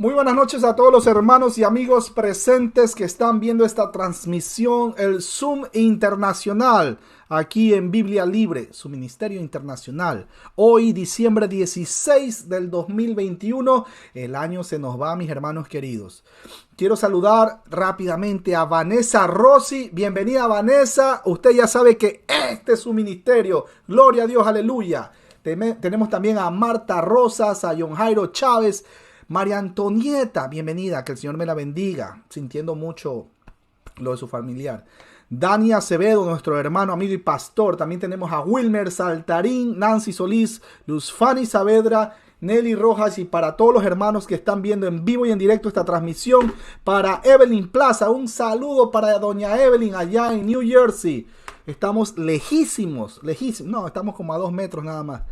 Muy buenas noches a todos los hermanos y amigos presentes que están viendo esta transmisión, el Zoom Internacional, aquí en Biblia Libre, su ministerio internacional. Hoy, diciembre 16 del 2021, el año se nos va, mis hermanos queridos. Quiero saludar rápidamente a Vanessa Rossi. Bienvenida, Vanessa. Usted ya sabe que este es su ministerio. Gloria a Dios, aleluya. Tenemos también a Marta Rosas, a John Jairo Chávez, María Antonieta, bienvenida, que el Señor me la bendiga, sintiendo mucho lo de su familiar. Dani Acevedo, nuestro hermano, amigo y pastor. También tenemos a Wilmer Saltarín, Nancy Solís, Luzfani Saavedra, Nelly Rojas, y para todos los hermanos que están viendo en vivo y en directo esta transmisión, para Evelyn Plaza, un saludo para doña Evelyn allá en New Jersey. Estamos lejísimos, no, estamos como a 2 metros nada más.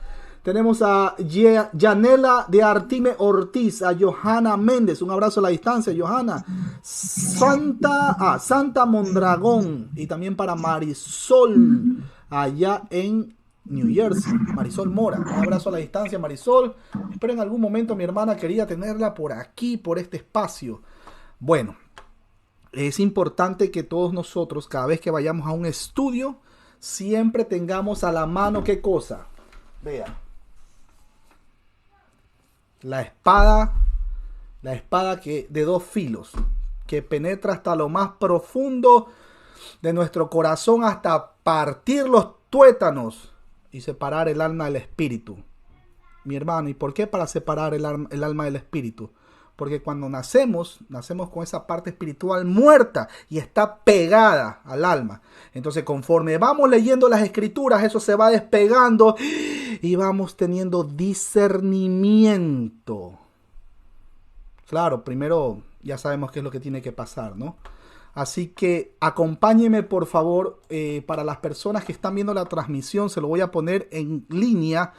Tenemos a Yanela de Artime Ortiz, a Johanna Méndez, un abrazo a la distancia, Johanna. Santa Mondragón, y también para Marisol, allá en New Jersey, Marisol Mora, un abrazo a la distancia, Marisol. Espero en algún momento, mi hermana quería tenerla por aquí, por este espacio. Bueno, es importante que todos nosotros, cada vez que vayamos a un estudio, siempre tengamos a la mano, ¿qué cosa? Vea. La espada que de 2 filos, que penetra hasta lo más profundo de nuestro corazón, hasta partir los tuétanos y separar el alma del espíritu. Mi hermano, ¿y por qué para separar el alma del espíritu? Porque cuando nacemos con esa parte espiritual muerta y está pegada al alma. Entonces, conforme vamos leyendo las escrituras, eso se va despegando y vamos teniendo discernimiento. Claro, primero ya sabemos qué es lo que tiene que pasar, ¿no? Así que acompáñenme, por favor, para las personas que están viendo la transmisión, se lo voy a poner en línea.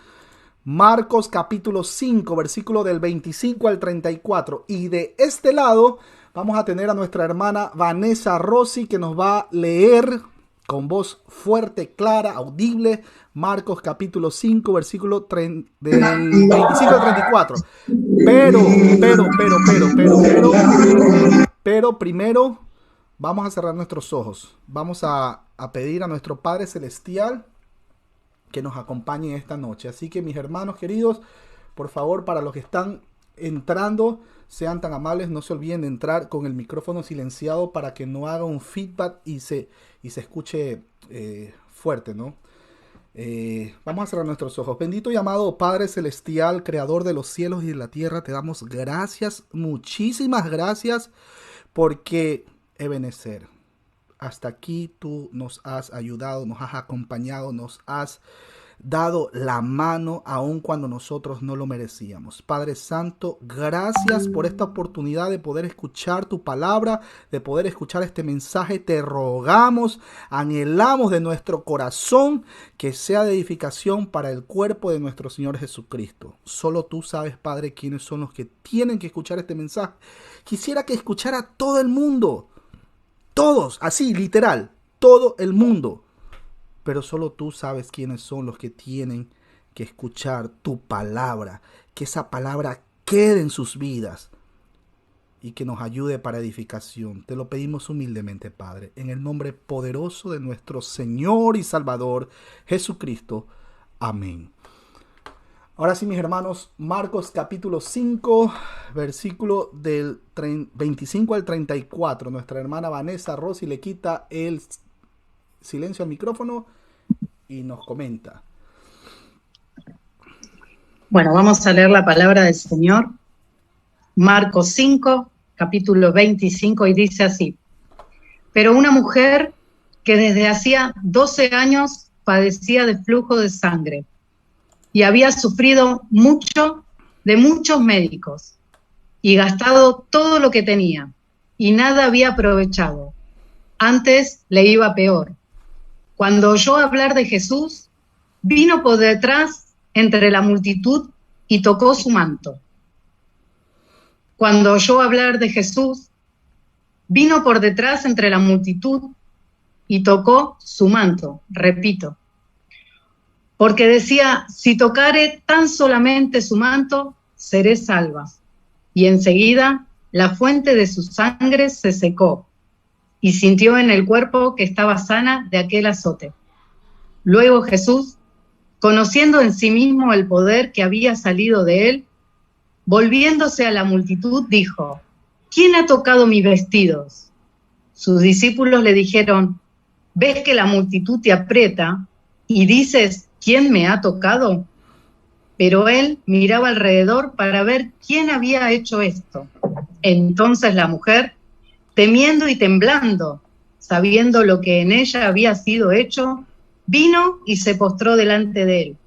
Marcos capítulo 5, versículo del 25 al 34. Y de este lado vamos a tener a nuestra hermana Vanessa Rossi, que nos va a leer con voz fuerte, clara, audible, Marcos capítulo 5, versículo del 25 al 34. Pero primero vamos a cerrar nuestros ojos. Vamos a pedir a nuestro Padre Celestial que nos acompañen esta noche. Así que, mis hermanos queridos, por favor, para los que están entrando, sean tan amables, no se olviden de entrar con el micrófono silenciado para que no haga un feedback y se escuche fuerte, ¿no? Vamos a cerrar nuestros ojos. Bendito y amado Padre Celestial, Creador de los cielos y de la tierra, te damos gracias, muchísimas gracias, porque Ebenezer, hasta aquí tú nos has ayudado, nos has acompañado, nos has dado la mano aun cuando nosotros no lo merecíamos. Padre Santo, gracias por esta oportunidad de poder escuchar tu palabra, de poder escuchar este mensaje. Te rogamos, anhelamos de nuestro corazón que sea de edificación para el cuerpo de nuestro Señor Jesucristo. Solo tú sabes, Padre, quiénes son los que tienen que escuchar este mensaje. Quisiera que escuchara todo el mundo. Todos, así, literal, todo el mundo. Pero solo tú sabes quiénes son los que tienen que escuchar tu palabra. Que esa palabra quede en sus vidas y que nos ayude para edificación. Te lo pedimos humildemente, Padre, en el nombre poderoso de nuestro Señor y Salvador, Jesucristo. Amén. Ahora sí, mis hermanos, Marcos capítulo 5, versículo del 25 al 34. Nuestra hermana Vanessa Rossi le quita el silencio al micrófono y nos comenta. Bueno, vamos a leer la palabra del Señor. Marcos 5, capítulo 25, y dice así: Pero una mujer que desde hacía 12 años padecía de flujo de sangre y había sufrido mucho de muchos médicos y gastado todo lo que tenía y nada había aprovechado. Antes le iba peor. Cuando oyó hablar de Jesús, vino por detrás entre la multitud y tocó su manto. Cuando oyó hablar de Jesús, vino por detrás entre la multitud y tocó su manto, repito. Porque decía, si tocare tan solamente su manto, seré salva. y enseguida la fuente de su sangre se secó, y sintió en el cuerpo que estaba sana de aquel azote. Luego Jesús, conociendo en sí mismo el poder que había salido de él, volviéndose a la multitud, dijo: ¿Quién ha tocado mis vestidos? Sus discípulos le dijeron: ¿Ves que la multitud te aprieta y dices: ¿quién me ha tocado? Pero él miraba alrededor para ver quién había hecho esto. Entonces la mujer, temiendo y temblando, sabiendo lo que en ella había sido hecho, vino y se postró delante de él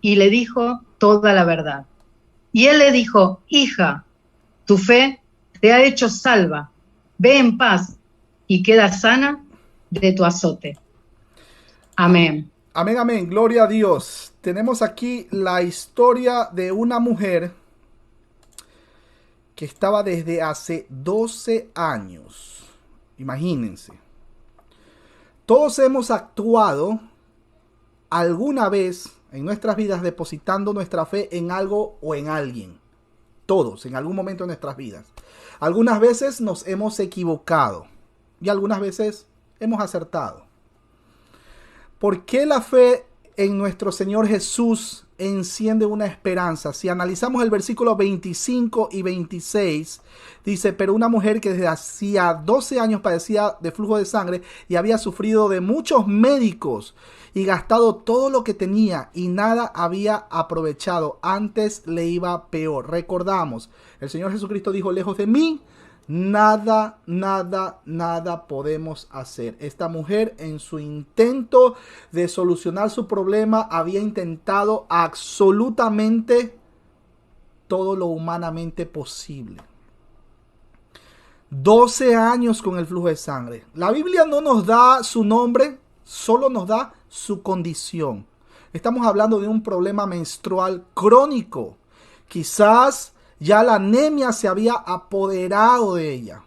y le dijo toda la verdad. Y él le dijo: hija, tu fe te ha hecho salva, ve en paz y queda sana de tu azote. Amén. Amén, amén. Gloria a Dios. Tenemos aquí la historia de una mujer que estaba desde hace 12 años. Imagínense. Todos hemos actuado alguna vez en nuestras vidas depositando nuestra fe en algo o en alguien. Todos, en algún momento de nuestras vidas. Algunas veces nos hemos equivocado y algunas veces hemos acertado. ¿Por qué la fe en nuestro Señor Jesús enciende una esperanza? Si analizamos el versículo 25 y 26, dice: pero una mujer que desde hacía 12 años padecía de flujo de sangre y había sufrido de muchos médicos y gastado todo lo que tenía y nada había aprovechado, antes le iba peor. Recordamos, el Señor Jesucristo dijo: lejos de mí, nada podemos hacer. Esta mujer, en su intento de solucionar su problema, había intentado absolutamente todo lo humanamente posible. 12 años con el flujo de sangre. La Biblia no nos da su nombre, solo nos da su condición. Estamos hablando de un problema menstrual crónico. Quizás ya la anemia se había apoderado de ella.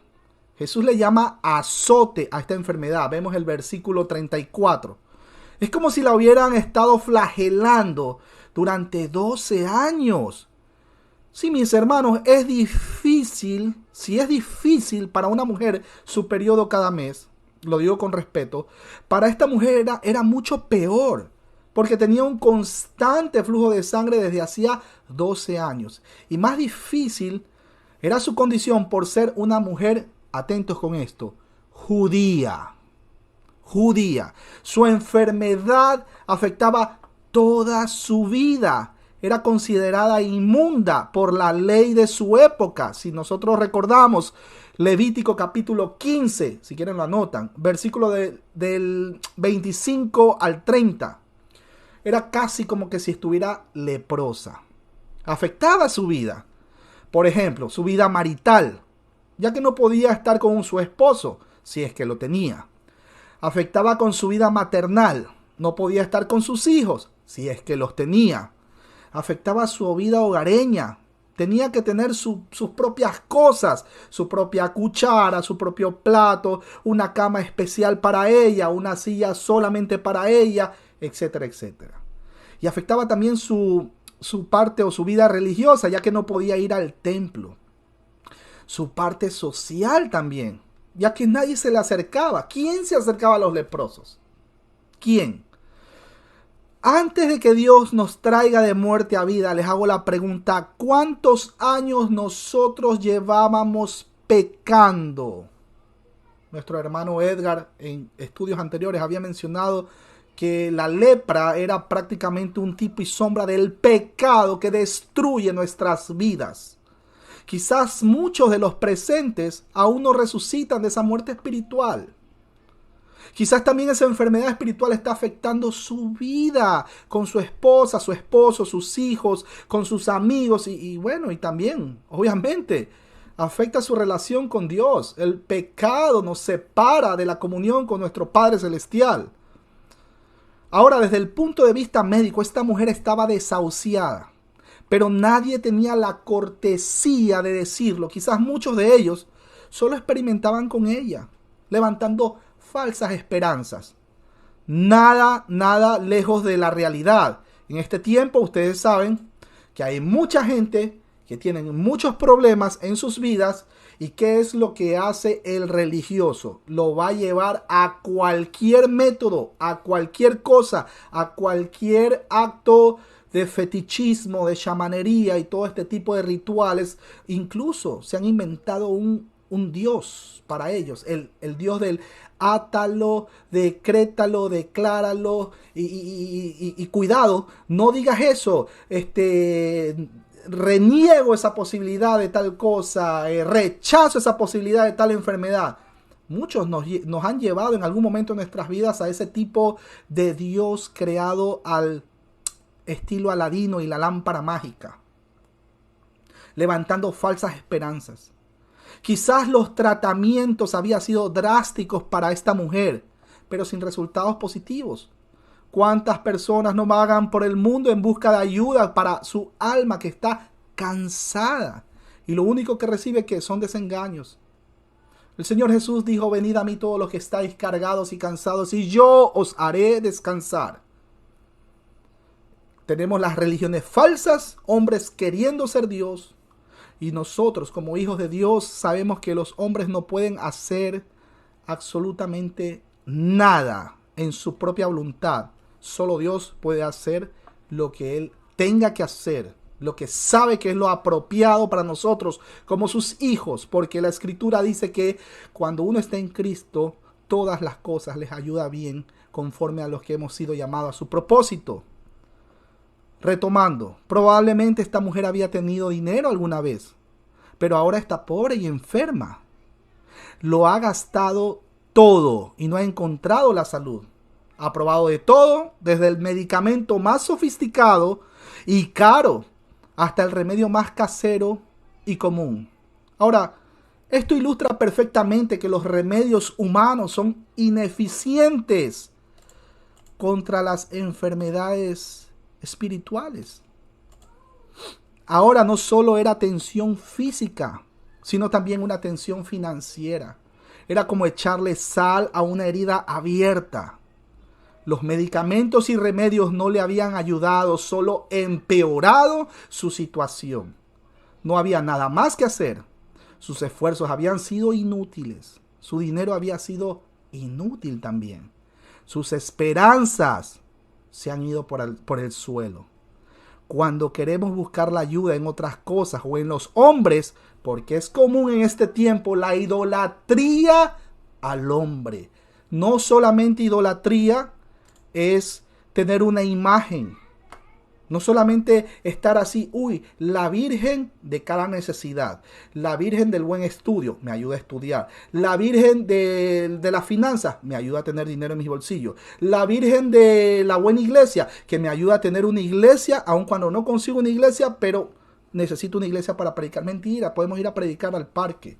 Jesús le llama azote a esta enfermedad. Vemos el versículo 34. Es como si la hubieran estado flagelando durante 12 años. Sí, mis hermanos, es difícil, si es difícil para una mujer su periodo cada mes, lo digo con respeto, para esta mujer era mucho peor, porque tenía un constante flujo de sangre desde hacía 12 años. Y más difícil era su condición por ser una mujer, atentos con esto, judía. Su enfermedad afectaba toda su vida. Era considerada inmunda por la ley de su época. Si nosotros recordamos Levítico capítulo 15, si quieren lo anotan, versículo del 25 al 30. Era casi como que si estuviera leprosa. Afectaba su vida. Por ejemplo, su vida marital, ya que no podía estar con su esposo, si es que lo tenía. Afectaba con su vida maternal. No podía estar con sus hijos, si es que los tenía. Afectaba su vida hogareña. Tenía que tener sus propias cosas, su propia cuchara, su propio plato, una cama especial para ella, una silla solamente para ella, etcétera, etcétera. Y afectaba también su parte o su vida religiosa, ya que no podía ir al templo. Su parte social también, ya que nadie se le acercaba. ¿Quién se acercaba a los leprosos? ¿Quién? Antes de que Dios nos traiga de muerte a vida, les hago la pregunta: ¿cuántos años nosotros llevábamos pecando? Nuestro hermano Edgar en estudios anteriores había mencionado que la lepra era prácticamente un tipo y sombra del pecado que destruye nuestras vidas. Quizás muchos de los presentes aún no resucitan de esa muerte espiritual. Quizás también esa enfermedad espiritual está afectando su vida con su esposa, su esposo, sus hijos, con sus amigos y también, obviamente, afecta su relación con Dios. El pecado nos separa de la comunión con nuestro Padre Celestial. Ahora, desde el punto de vista médico, esta mujer estaba desahuciada, pero nadie tenía la cortesía de decirlo. Quizás muchos de ellos solo experimentaban con ella, levantando falsas esperanzas. Nada lejos de la realidad. En este tiempo ustedes saben que hay mucha gente que tienen muchos problemas en sus vidas. ¿Y qué es lo que hace el religioso? Lo va a llevar a cualquier método, a cualquier cosa, a cualquier acto de fetichismo, de chamanería y todo este tipo de rituales. Incluso se han inventado un Dios para ellos, el Dios del átalo, decrétalo, decláralo y cuidado, no digas eso, reniego esa posibilidad de tal cosa, rechazo esa posibilidad de tal enfermedad. Muchos nos han llevado en algún momento de nuestras vidas a ese tipo de Dios creado al estilo Aladino y la lámpara mágica, levantando falsas esperanzas. Quizás los tratamientos habían sido drásticos para esta mujer, pero sin resultados positivos. ¿Cuántas personas no vagan por el mundo en busca de ayuda para su alma que está cansada? Y lo único que recibe que son desengaños. El Señor Jesús dijo: venid a mí todos los que estáis cargados y cansados, y yo os haré descansar. Tenemos las religiones falsas, hombres queriendo ser Dios. Y nosotros, como hijos de Dios, sabemos que los hombres no pueden hacer absolutamente nada en su propia voluntad. Solo Dios puede hacer lo que Él tenga que hacer, lo que sabe que es lo apropiado para nosotros como sus hijos, porque la Escritura dice que cuando uno está en Cristo, todas las cosas les ayuda bien conforme a los que hemos sido llamados a su propósito. Retomando, probablemente esta mujer había tenido dinero alguna vez, pero ahora está pobre y enferma. Lo ha gastado todo y no ha encontrado la salud. Ha probado de todo, desde el medicamento más sofisticado y caro hasta el remedio más casero y común. Ahora, esto ilustra perfectamente que los remedios humanos son ineficientes contra las enfermedades espirituales. Ahora no solo era tensión física, sino también una tensión financiera. Era como echarle sal a una herida abierta. Los medicamentos y remedios no le habían ayudado, solo empeorado su situación. No había nada más que hacer. Sus esfuerzos habían sido inútiles. Su dinero había sido inútil también. Sus esperanzas se han ido por el suelo. Cuando queremos buscar la ayuda en otras cosas o en los hombres, porque es común en este tiempo la idolatría al hombre. No solamente idolatría es tener una imagen. No solamente estar así, la virgen de cada necesidad, la virgen del buen estudio, me ayuda a estudiar, la virgen de las finanzas, me ayuda a tener dinero en mis bolsillos, la virgen de la buena iglesia, que me ayuda a tener una iglesia, aun cuando no consigo una iglesia, pero necesito una iglesia para predicar. Mentira, podemos ir a predicar al parque.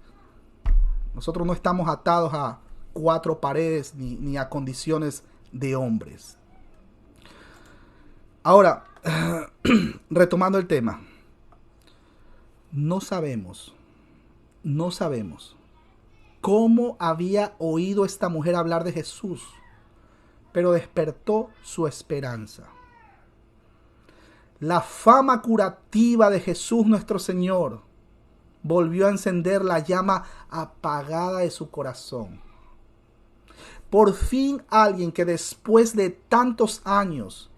Nosotros no estamos atados a 4 paredes ni a condiciones de hombres. Ahora, retomando el tema, no sabemos cómo había oído esta mujer hablar de Jesús, pero despertó su esperanza. La fama curativa de Jesús nuestro Señor volvió a encender la llama apagada de su corazón. Por fin alguien que después de tantos años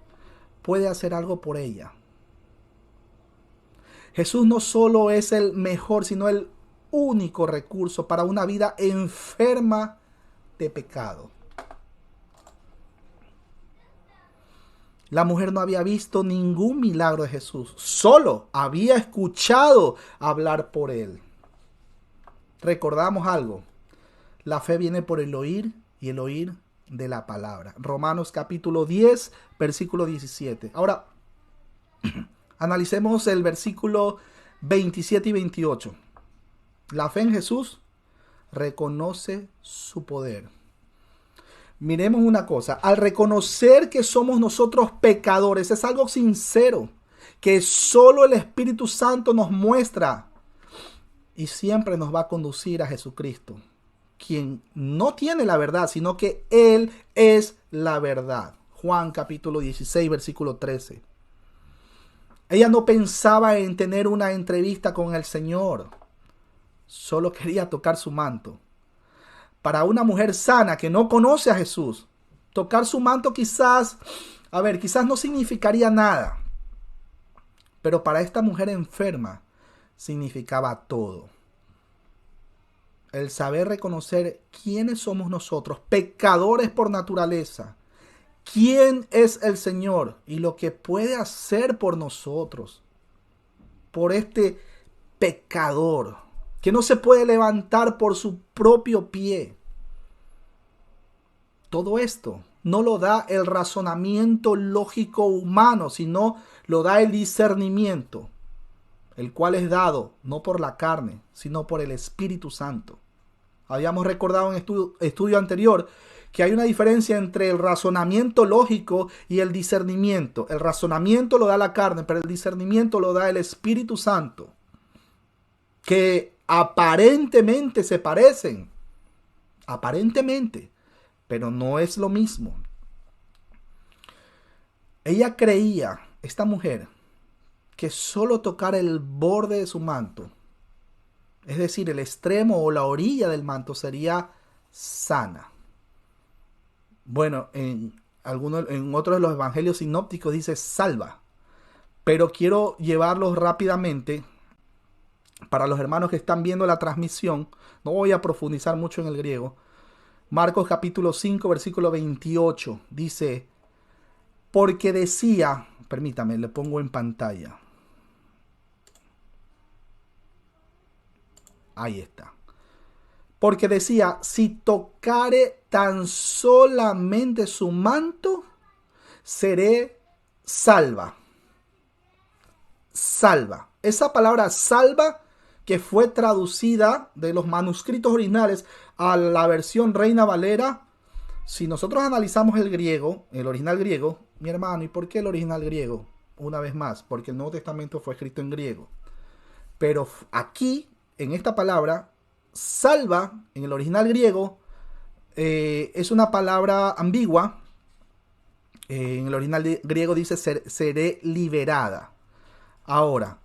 puede hacer algo por ella. Jesús no solo es el mejor, sino el único recurso para una vida enferma de pecado. La mujer no había visto ningún milagro de Jesús, solo había escuchado hablar por él. Recordamos algo, la fe viene por el oír y el oír de la palabra. Romanos capítulo 10, versículo 17. Ahora, analicemos el versículo 27 y 28. La fe en Jesús reconoce su poder. Miremos una cosa, al reconocer que somos nosotros pecadores, es algo sincero, que solo el Espíritu Santo nos muestra y siempre nos va a conducir a Jesucristo, quien no tiene la verdad, sino que Él es la verdad. Juan capítulo 16, versículo 13. Ella no pensaba en tener una entrevista con el Señor. Solo quería tocar su manto. Para una mujer sana que no conoce a Jesús, tocar su manto quizás no significaría nada. Pero para esta mujer enferma significaba todo. El saber reconocer quiénes somos nosotros, pecadores por naturaleza, quién es el Señor y lo que puede hacer por nosotros, por este pecador que no se puede levantar por su propio pie. Todo esto no lo da el razonamiento lógico humano, sino lo da el discernimiento, el cual es dado no por la carne, sino por el Espíritu Santo. Habíamos recordado en estudio anterior que hay una diferencia entre el razonamiento lógico y el discernimiento. El razonamiento lo da la carne, pero el discernimiento lo da el Espíritu Santo, que aparentemente se parecen. Aparentemente, pero no es lo mismo. Ella creía, esta mujer, que solo tocar el borde de su manto, es decir, el extremo o la orilla del manto, sería sana. Bueno, en otros de los evangelios sinópticos dice salva, pero quiero llevarlos rápidamente para los hermanos que están viendo la transmisión. No voy a profundizar mucho en el griego. Marcos capítulo 5, versículo 28 dice, porque decía, permítame, le pongo en pantalla. Ahí está. Porque decía, si tocare tan solamente su manto, seré salva. Salva. Esa palabra salva, que fue traducida de los manuscritos originales a la versión Reina Valera. Si nosotros analizamos el griego, el original griego, mi hermano, ¿y por qué el original griego? Una vez más, porque el Nuevo Testamento fue escrito en griego. Pero aquí, en esta palabra, salva, en el original griego, es una palabra ambigua. En el original griego dice seré liberada. Ahora,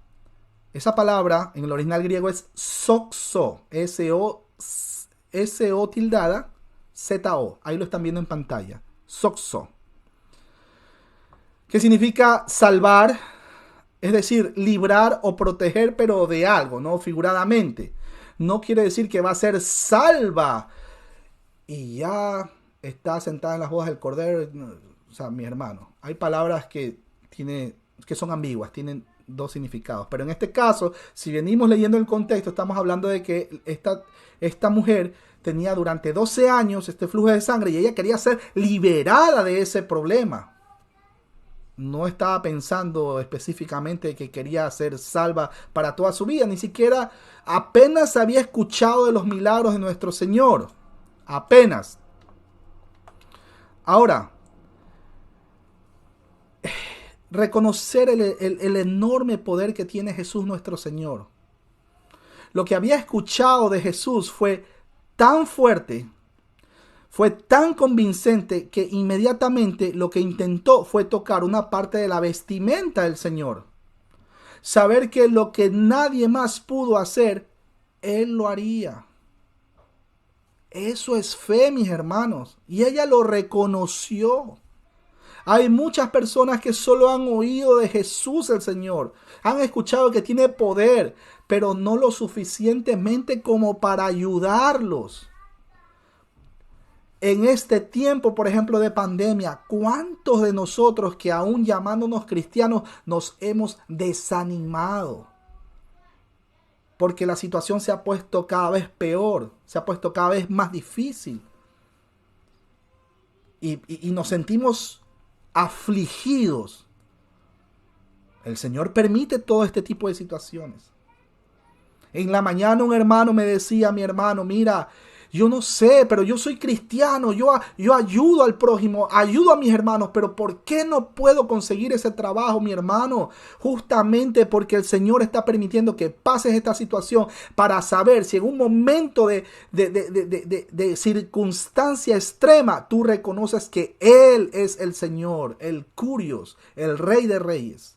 esa palabra en el original griego es soxo, S-O tildada, Z-O. Ahí lo están viendo en pantalla. Soxo. ¿Qué significa salvar? Es decir, librar o proteger, pero de algo, ¿no? Figuradamente. No quiere decir que va a ser salva y ya está sentada en las bodas del Cordero. O sea, mi hermano, hay palabras que son ambiguas, tienen dos significados. Pero en este caso, si venimos leyendo el contexto, estamos hablando de que esta mujer tenía durante 12 años este flujo de sangre y ella quería ser liberada de ese problema. No estaba pensando específicamente que quería ser salva para toda su vida. Ni siquiera apenas había escuchado de los milagros de nuestro Señor. Apenas. Ahora, reconocer el enorme poder que tiene Jesús nuestro Señor. Lo que había escuchado de Jesús fue tan fuerte, fue tan convincente, que inmediatamente lo que intentó fue tocar una parte de la vestimenta del Señor. Saber que lo que nadie más pudo hacer, Él lo haría. Eso es fe, mis hermanos. Y ella lo reconoció. Hay muchas personas que solo han oído de Jesús el Señor. Han escuchado que tiene poder, pero no lo suficientemente como para ayudarlos. En este tiempo, por ejemplo, de pandemia, ¿cuántos de nosotros que aún llamándonos cristianos nos hemos desanimado? Porque la situación se ha puesto cada vez peor, se ha puesto cada vez más difícil. Y nos sentimos afligidos. El Señor permite todo este tipo de situaciones. En la mañana un hermano me decía, mi hermano, mira, yo no sé, pero yo soy cristiano, yo ayudo al prójimo, ayudo a mis hermanos, pero ¿por qué no puedo conseguir ese trabajo, mi hermano? Justamente porque el Señor está permitiendo que pases esta situación para saber si en un momento de circunstancia extrema tú reconoces que Él es el Señor, el Curios, el Rey de Reyes.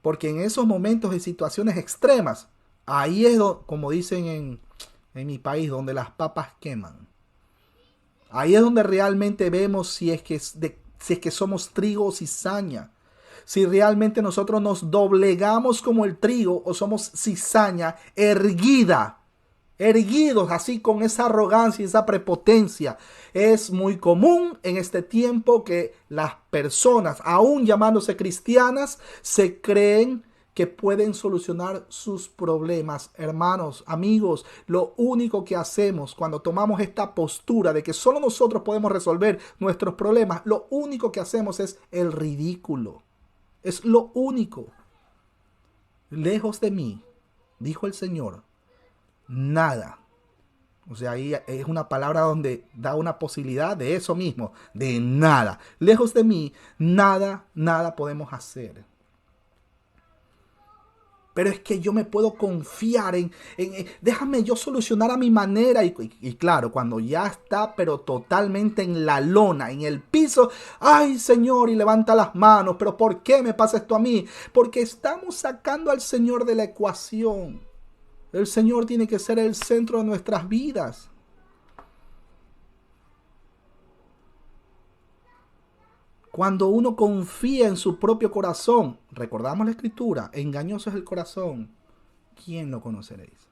Porque en esos momentos de situaciones extremas, ahí es como dicen en mi país, donde las papas queman. Ahí es donde realmente vemos si es que somos trigo o cizaña. Si realmente nosotros nos doblegamos como el trigo o somos cizaña erguida. Erguidos así con esa arrogancia y esa prepotencia. Es muy común en este tiempo que las personas, aún llamándose cristianas, se creen que pueden solucionar sus problemas. Hermanos, amigos, lo único que hacemos cuando tomamos esta postura de que solo nosotros podemos resolver nuestros problemas, lo único que hacemos es el ridículo. Es lo único. Lejos de mí, dijo el Señor, nada. O sea, ahí es una palabra donde da una posibilidad de eso mismo, de nada. Lejos de mí, nada podemos hacer. Pero es que yo me puedo confiar déjame yo solucionar a mi manera. Y claro, cuando ya está, pero totalmente en la lona, en el piso. Ay, Señor, y levanta las manos. Pero ¿por qué me pasa esto a mí? Porque estamos sacando al Señor de la ecuación. El Señor tiene que ser el centro de nuestras vidas. Cuando uno confía en su propio corazón, recordamos la escritura, engañoso es el corazón, ¿quién lo conoceréis?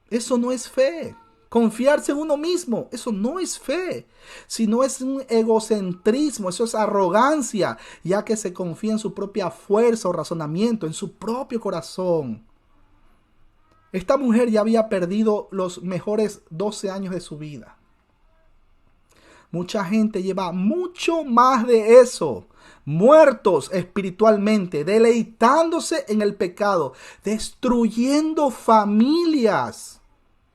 Eso no es fe. Confiarse en uno mismo, eso no es fe, sino es un egocentrismo, eso es arrogancia, ya que se confía en su propia fuerza o razonamiento, en su propio corazón. Esta mujer ya había perdido los mejores 12 años de su vida. Mucha gente lleva mucho más de eso. Muertos espiritualmente, deleitándose en el pecado, destruyendo familias,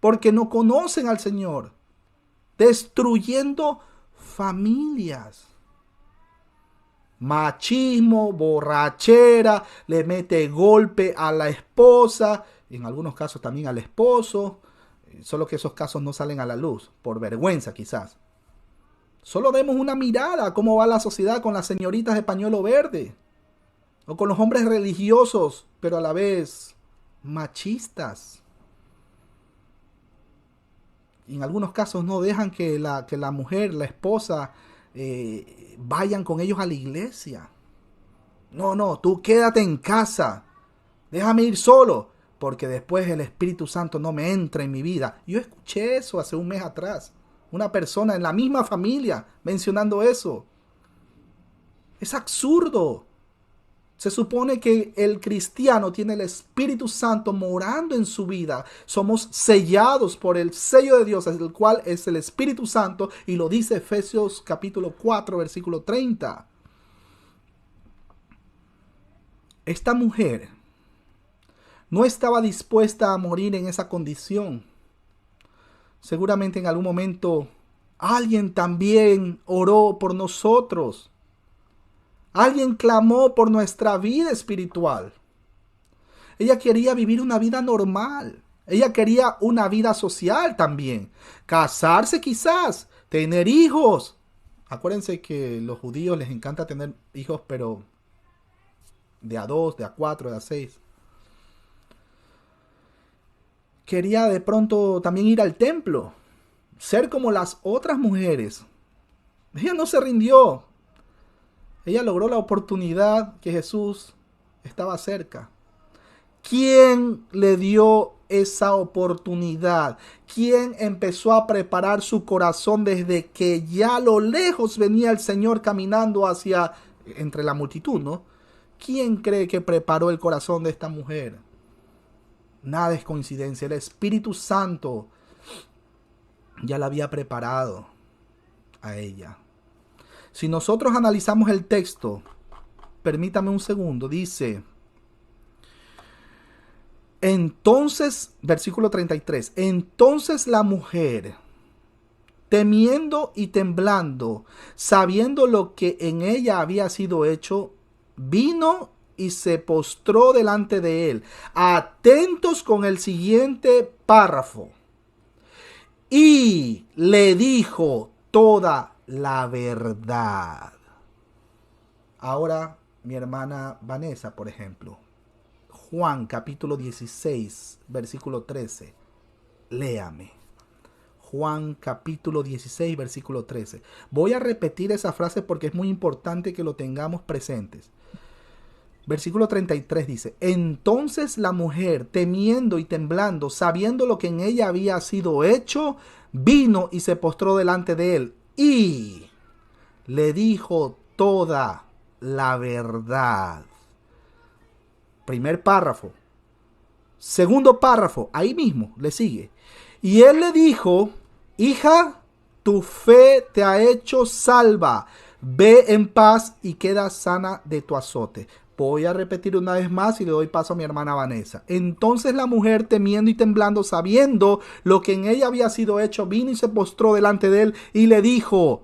porque no conocen al Señor. Destruyendo familias. Machismo, borrachera, le mete golpe a la esposa, en algunos casos también al esposo, solo que esos casos no salen a la luz, por vergüenza quizás. Solo demos una mirada a cómo va la sociedad con las señoritas de pañuelo verde. O con los hombres religiosos, pero a la vez machistas. Y en algunos casos no dejan que la mujer, la esposa, vayan con ellos a la iglesia. No, tú quédate en casa. Déjame ir solo, porque después el Espíritu Santo no me entra en mi vida. Yo escuché eso hace un mes atrás. Una persona en la misma familia mencionando eso. Es absurdo. Se supone que el cristiano tiene el Espíritu Santo morando en su vida. Somos sellados por el sello de Dios, el cual es el Espíritu Santo, y lo dice Efesios capítulo 4, versículo 30. Esta mujer no estaba dispuesta a morir en esa condición. Seguramente en algún momento alguien también oró por nosotros. Alguien clamó por nuestra vida espiritual. Ella quería vivir una vida normal. Ella quería una vida social también. Casarse quizás, tener hijos. Acuérdense que a los judíos les encanta tener hijos, pero de a 2, de a 4, de a 6. Quería de pronto también ir al templo. Ser como las otras mujeres. Ella no se rindió. Ella logró la oportunidad que Jesús estaba cerca. ¿Quién le dio esa oportunidad? ¿Quién empezó a preparar su corazón desde que ya a lo lejos venía el Señor caminando hacia entre la multitud, ¿no? ¿Quién cree que preparó el corazón de esta mujer? Nada es coincidencia. El Espíritu Santo ya la había preparado a ella. Si nosotros analizamos el texto, permítame un segundo, dice, entonces, versículo 33, entonces la mujer, temiendo y temblando, sabiendo lo que en ella había sido hecho, vino y se postró delante de él, atentos con el siguiente párrafo. Y le dijo toda la verdad. Ahora mi hermana Vanessa, por ejemplo, Juan capítulo 16, versículo 13. Léame. Juan capítulo 16, versículo 13. Voy a repetir esa frase porque es muy importante que lo tengamos presentes. Versículo 33 dice: entonces la mujer, temiendo y temblando, sabiendo lo que en ella había sido hecho, vino y se postró delante de él y le dijo toda la verdad. Primer párrafo. Segundo párrafo, ahí mismo le sigue. Y él le dijo: hija, tu fe te ha hecho salva. Ve en paz y queda sana de tu azote. Voy a repetir una vez más y le doy paso a mi hermana Vanessa. Entonces la mujer, temiendo y temblando, sabiendo lo que en ella había sido hecho, vino y se postró delante de él y le dijo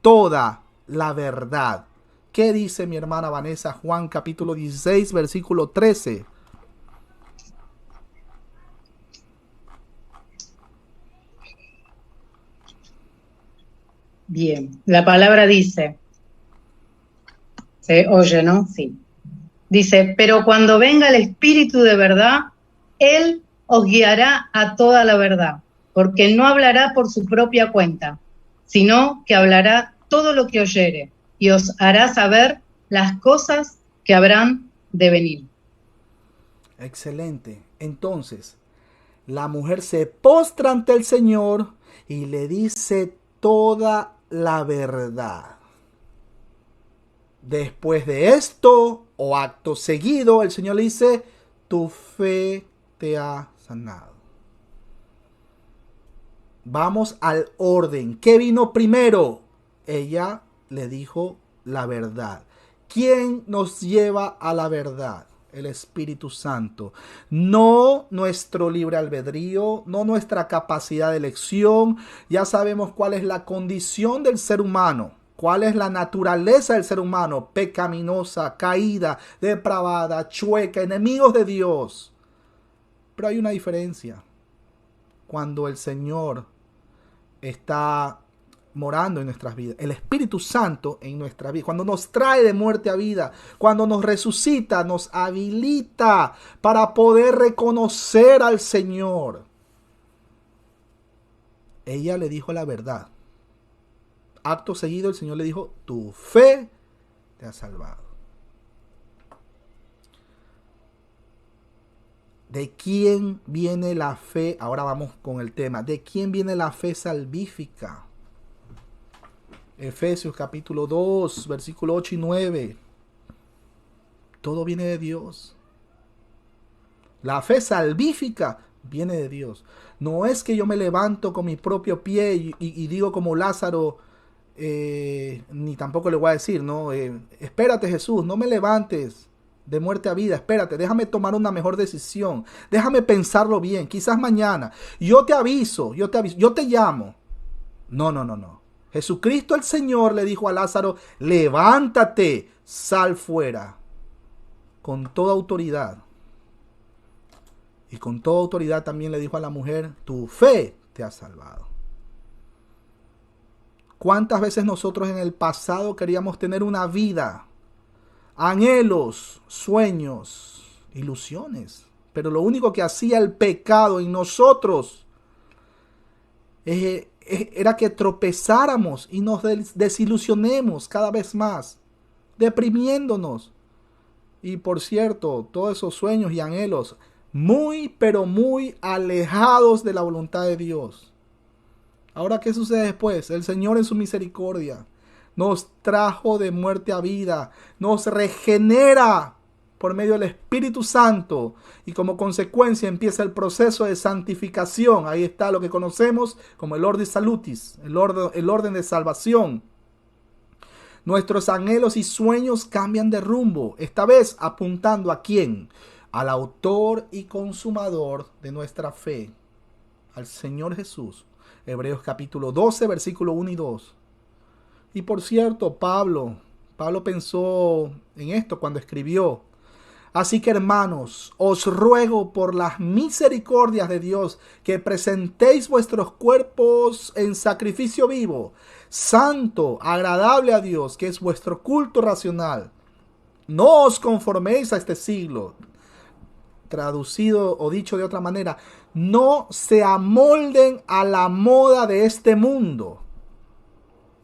toda la verdad. ¿Qué dice mi hermana Vanessa? Juan capítulo 16, versículo 13. Bien, la palabra dice, se oye, ¿no? Sí. Dice, pero cuando venga el Espíritu de verdad, Él os guiará a toda la verdad, porque no hablará por su propia cuenta, sino que hablará todo lo que oyere y os hará saber las cosas que habrán de venir. Excelente. Entonces, la mujer se postra ante el Señor y le dice toda la verdad. Después de esto, o acto seguido, el Señor le dice: tu fe te ha sanado. Vamos al orden. ¿Qué vino primero? Ella le dijo la verdad. ¿Quién nos lleva a la verdad? El Espíritu Santo. No nuestro libre albedrío, no nuestra capacidad de elección. Ya sabemos cuál es la condición del ser humano. ¿Cuál es la naturaleza del ser humano? Pecaminosa, caída, depravada, chueca, enemigos de Dios. Pero hay una diferencia. Cuando el Señor está morando en nuestras vidas, el Espíritu Santo en nuestra vida, cuando nos trae de muerte a vida, cuando nos resucita, nos habilita para poder reconocer al Señor. Ella le dijo la verdad. Acto seguido el Señor le dijo: tu fe te ha salvado. ¿De quién viene la fe? Ahora vamos con el tema. ¿De quién viene la fe salvífica? Efesios capítulo 2, versículo 8 y 9. Todo viene de Dios. La fe salvífica viene de Dios. No es que yo me levanto con mi propio pie y digo como Lázaro, ni tampoco le voy a decir, no, espérate Jesús, no me levantes de muerte a vida, espérate, déjame tomar una mejor decisión, déjame pensarlo bien, quizás mañana, yo te aviso, yo te llamo. No. Jesucristo el Señor le dijo a Lázaro: levántate, sal fuera, con toda autoridad. Y con toda autoridad también le dijo a la mujer: tu fe te ha salvado. ¿Cuántas veces nosotros en el pasado queríamos tener una vida, anhelos, sueños, ilusiones? Pero lo único que hacía el pecado en nosotros era que tropezáramos y nos desilusionemos cada vez más, deprimiéndonos. Y por cierto, todos esos sueños y anhelos muy, pero muy alejados de la voluntad de Dios. Ahora, ¿qué sucede después? El Señor en su misericordia nos trajo de muerte a vida, nos regenera por medio del Espíritu Santo y como consecuencia empieza el proceso de santificación. Ahí está lo que conocemos como el Ordo Salutis, el orden de salvación. Nuestros anhelos y sueños cambian de rumbo, esta vez apuntando ¿a quién? Al autor y consumador de nuestra fe, al Señor Jesús. Hebreos capítulo 12, versículo 1 y 2. Y por cierto, Pablo pensó en esto cuando escribió: así que hermanos, os ruego por las misericordias de Dios que presentéis vuestros cuerpos en sacrificio vivo, santo, agradable a Dios, que es vuestro culto racional. No os conforméis a este siglo. Traducido o dicho de otra manera, no se amolden a la moda de este mundo,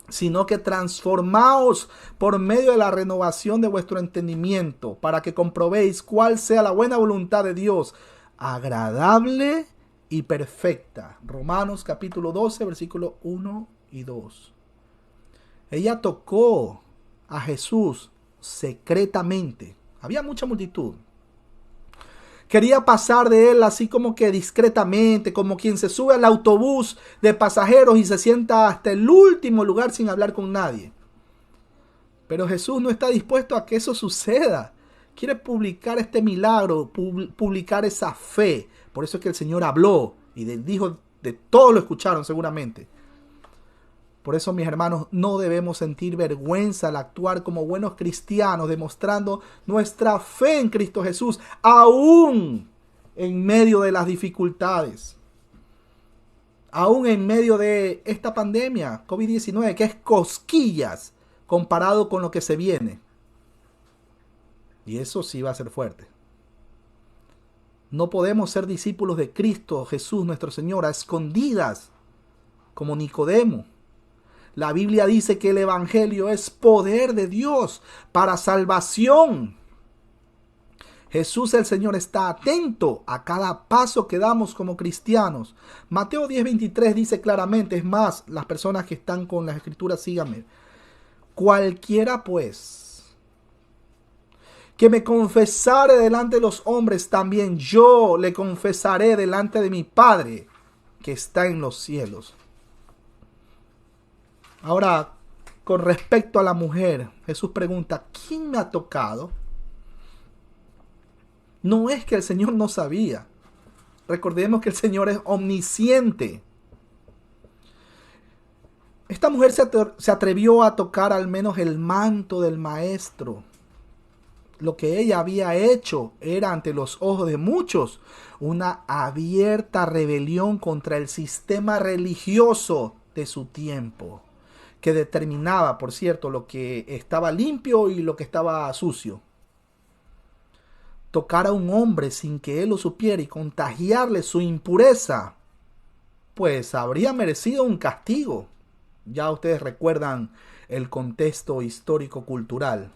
sino que transformaos por medio de la renovación de vuestro entendimiento, para que comprobéis cuál sea la buena voluntad de Dios, agradable y perfecta. Romanos capítulo 12, versículos 1 y 2. Ella tocó a Jesús secretamente. Había mucha multitud. Quería pasar de él así como que discretamente, como quien se sube al autobús de pasajeros y se sienta hasta el último lugar sin hablar con nadie. Pero Jesús no está dispuesto a que eso suceda. Quiere publicar este milagro, publicar esa fe. Por eso es que el Señor habló y dijo, de todos lo escucharon seguramente. Por eso, mis hermanos, no debemos sentir vergüenza al actuar como buenos cristianos, demostrando nuestra fe en Cristo Jesús, aún en medio de las dificultades, aún en medio de esta pandemia COVID-19, que es cosquillas comparado con lo que se viene. Y eso sí va a ser fuerte. No podemos ser discípulos de Cristo Jesús, nuestro Señor, a escondidas, como Nicodemo. La Biblia dice que el Evangelio es poder de Dios para salvación. Jesús el Señor está atento a cada paso que damos como cristianos. Mateo 10:23 dice claramente, es más, las personas que están con las escrituras, síganme. Cualquiera pues que me confesare delante de los hombres, también yo le confesaré delante de mi Padre que está en los cielos. Ahora, con respecto a la mujer, Jesús pregunta, ¿quién me ha tocado? No es que el Señor no sabía. Recordemos que el Señor es omnisciente. Esta mujer se atrevió a tocar al menos el manto del Maestro. Lo que ella había hecho era, ante los ojos de muchos, una abierta rebelión contra el sistema religioso de su tiempo, que determinaba, por cierto, lo que estaba limpio y lo que estaba sucio. Tocar a un hombre sin que él lo supiera y contagiarle su impureza, pues habría merecido un castigo. Ya ustedes recuerdan el contexto histórico-cultural.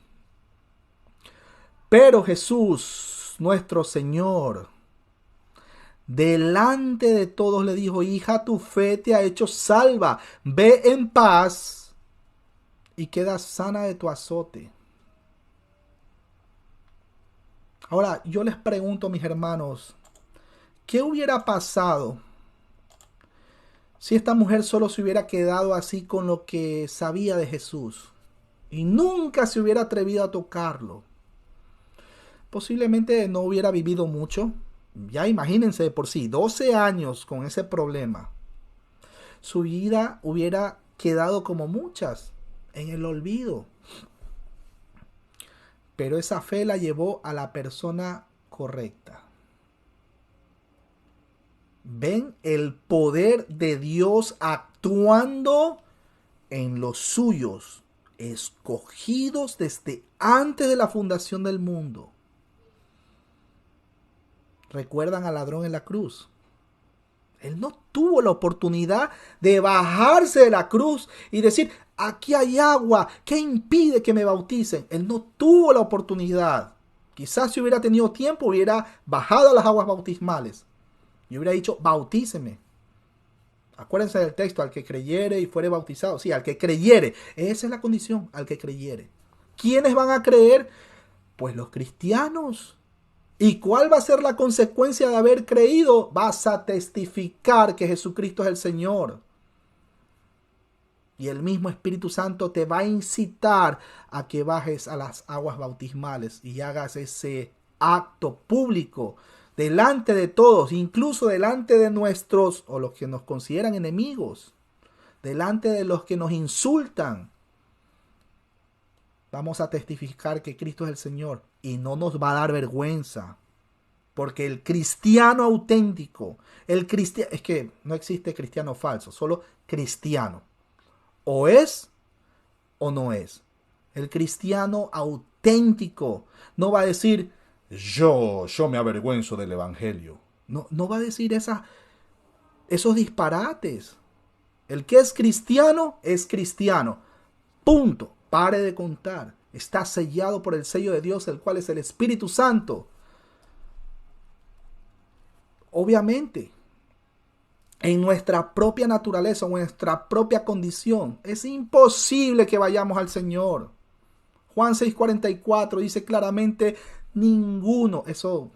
Pero Jesús, nuestro Señor, delante de todos le dijo, hija, tu fe te ha hecho salva, ve en paz y queda sana de tu azote. Ahora, yo les pregunto, mis hermanos, ¿qué hubiera pasado si esta mujer solo se hubiera quedado así con lo que sabía de Jesús y nunca se hubiera atrevido a tocarlo? Posiblemente no hubiera vivido mucho. Ya imagínense de por sí, 12 años con ese problema. Su vida hubiera quedado como muchas, en el olvido. Pero esa fe la llevó a la persona correcta. ¿Ven el poder de Dios actuando en los suyos, escogidos desde antes de la fundación del mundo? ¿Recuerdan al ladrón en la cruz? Él no tuvo la oportunidad de bajarse de la cruz y decir, aquí hay agua, ¿qué impide que me bauticen? Él no tuvo la oportunidad. Quizás si hubiera tenido tiempo, hubiera bajado a las aguas bautismales y hubiera dicho, bautíceme. Acuérdense del texto, al que creyere y fuere bautizado. Sí, al que creyere. Esa es la condición, al que creyere. ¿Quiénes van a creer? Pues los cristianos. ¿Y cuál va a ser la consecuencia de haber creído? Vas a testificar que Jesucristo es el Señor. Y el mismo Espíritu Santo te va a incitar a que bajes a las aguas bautismales y hagas ese acto público delante de todos, incluso delante de nuestros, o los que nos consideran enemigos, delante de los que nos insultan. Vamos a testificar que Cristo es el Señor y no nos va a dar vergüenza. Porque el cristiano auténtico, es que no existe cristiano falso, solo cristiano. O es o no es. El cristiano auténtico auténtico. No va a decir, yo me avergüenzo del evangelio. No, no va a decir esos disparates. El que es cristiano, es cristiano. Punto. Pare de contar. Está sellado por el sello de Dios, el cual es el Espíritu Santo. Obviamente, en nuestra propia naturaleza, en nuestra propia condición, es imposible que vayamos al Señor. Juan 6:44 dice claramente, ninguno, eso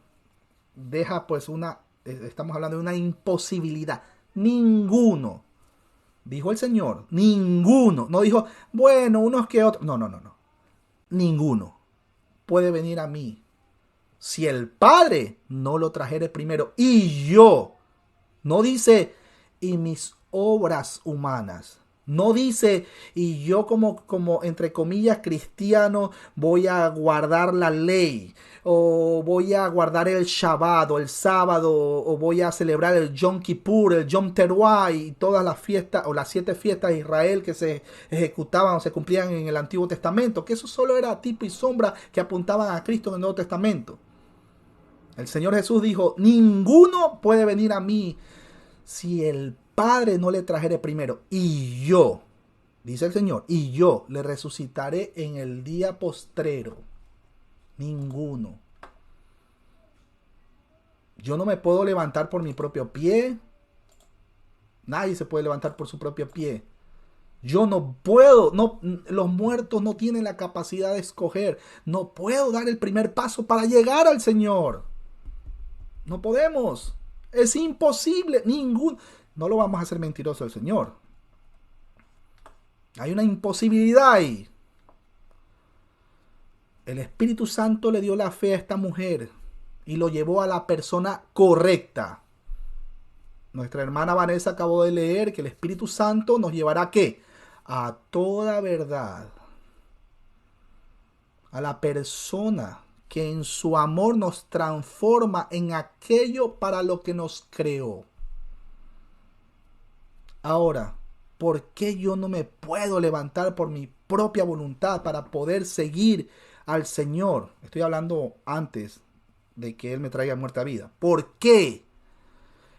deja pues estamos hablando de una imposibilidad. Ninguno, dijo el Señor, ninguno, no dijo, bueno, unos que otros, no. Ninguno puede venir a mí si el Padre no lo trajere primero. Y yo, no dice, y mis obras humanas. No dice, y yo como entre comillas cristiano voy a guardar la ley, o voy a guardar el Shabbat, o el sábado, o voy a celebrar el Yom Kippur, el Yom Teruah, y todas las fiestas, o las 7 fiestas de Israel que se ejecutaban o se cumplían en el Antiguo Testamento, que eso solo era tipo y sombra que apuntaban a Cristo en el Nuevo Testamento. El Señor Jesús dijo, ninguno puede venir a mí si el Padre no le trajere primero. Y yo, dice el Señor, y yo le resucitaré en el día postrero. Ninguno. Yo no me puedo levantar por mi propio pie. Nadie se puede levantar por su propio pie. Yo no puedo, los muertos no tienen la capacidad de escoger. No puedo dar el primer paso para llegar al Señor. No podemos. Es imposible. No lo vamos a hacer mentiroso al Señor. Hay una imposibilidad ahí. El Espíritu Santo le dio la fe a esta mujer y lo llevó a la persona correcta. Nuestra hermana Vanessa acabó de leer que el Espíritu Santo nos llevará ¿a qué? A toda verdad. A la persona que en su amor nos transforma en aquello para lo que nos creó. Ahora, ¿por qué yo no me puedo levantar por mi propia voluntad para poder seguir al Señor? Estoy hablando antes de que Él me traiga muerte a vida. ¿Por qué?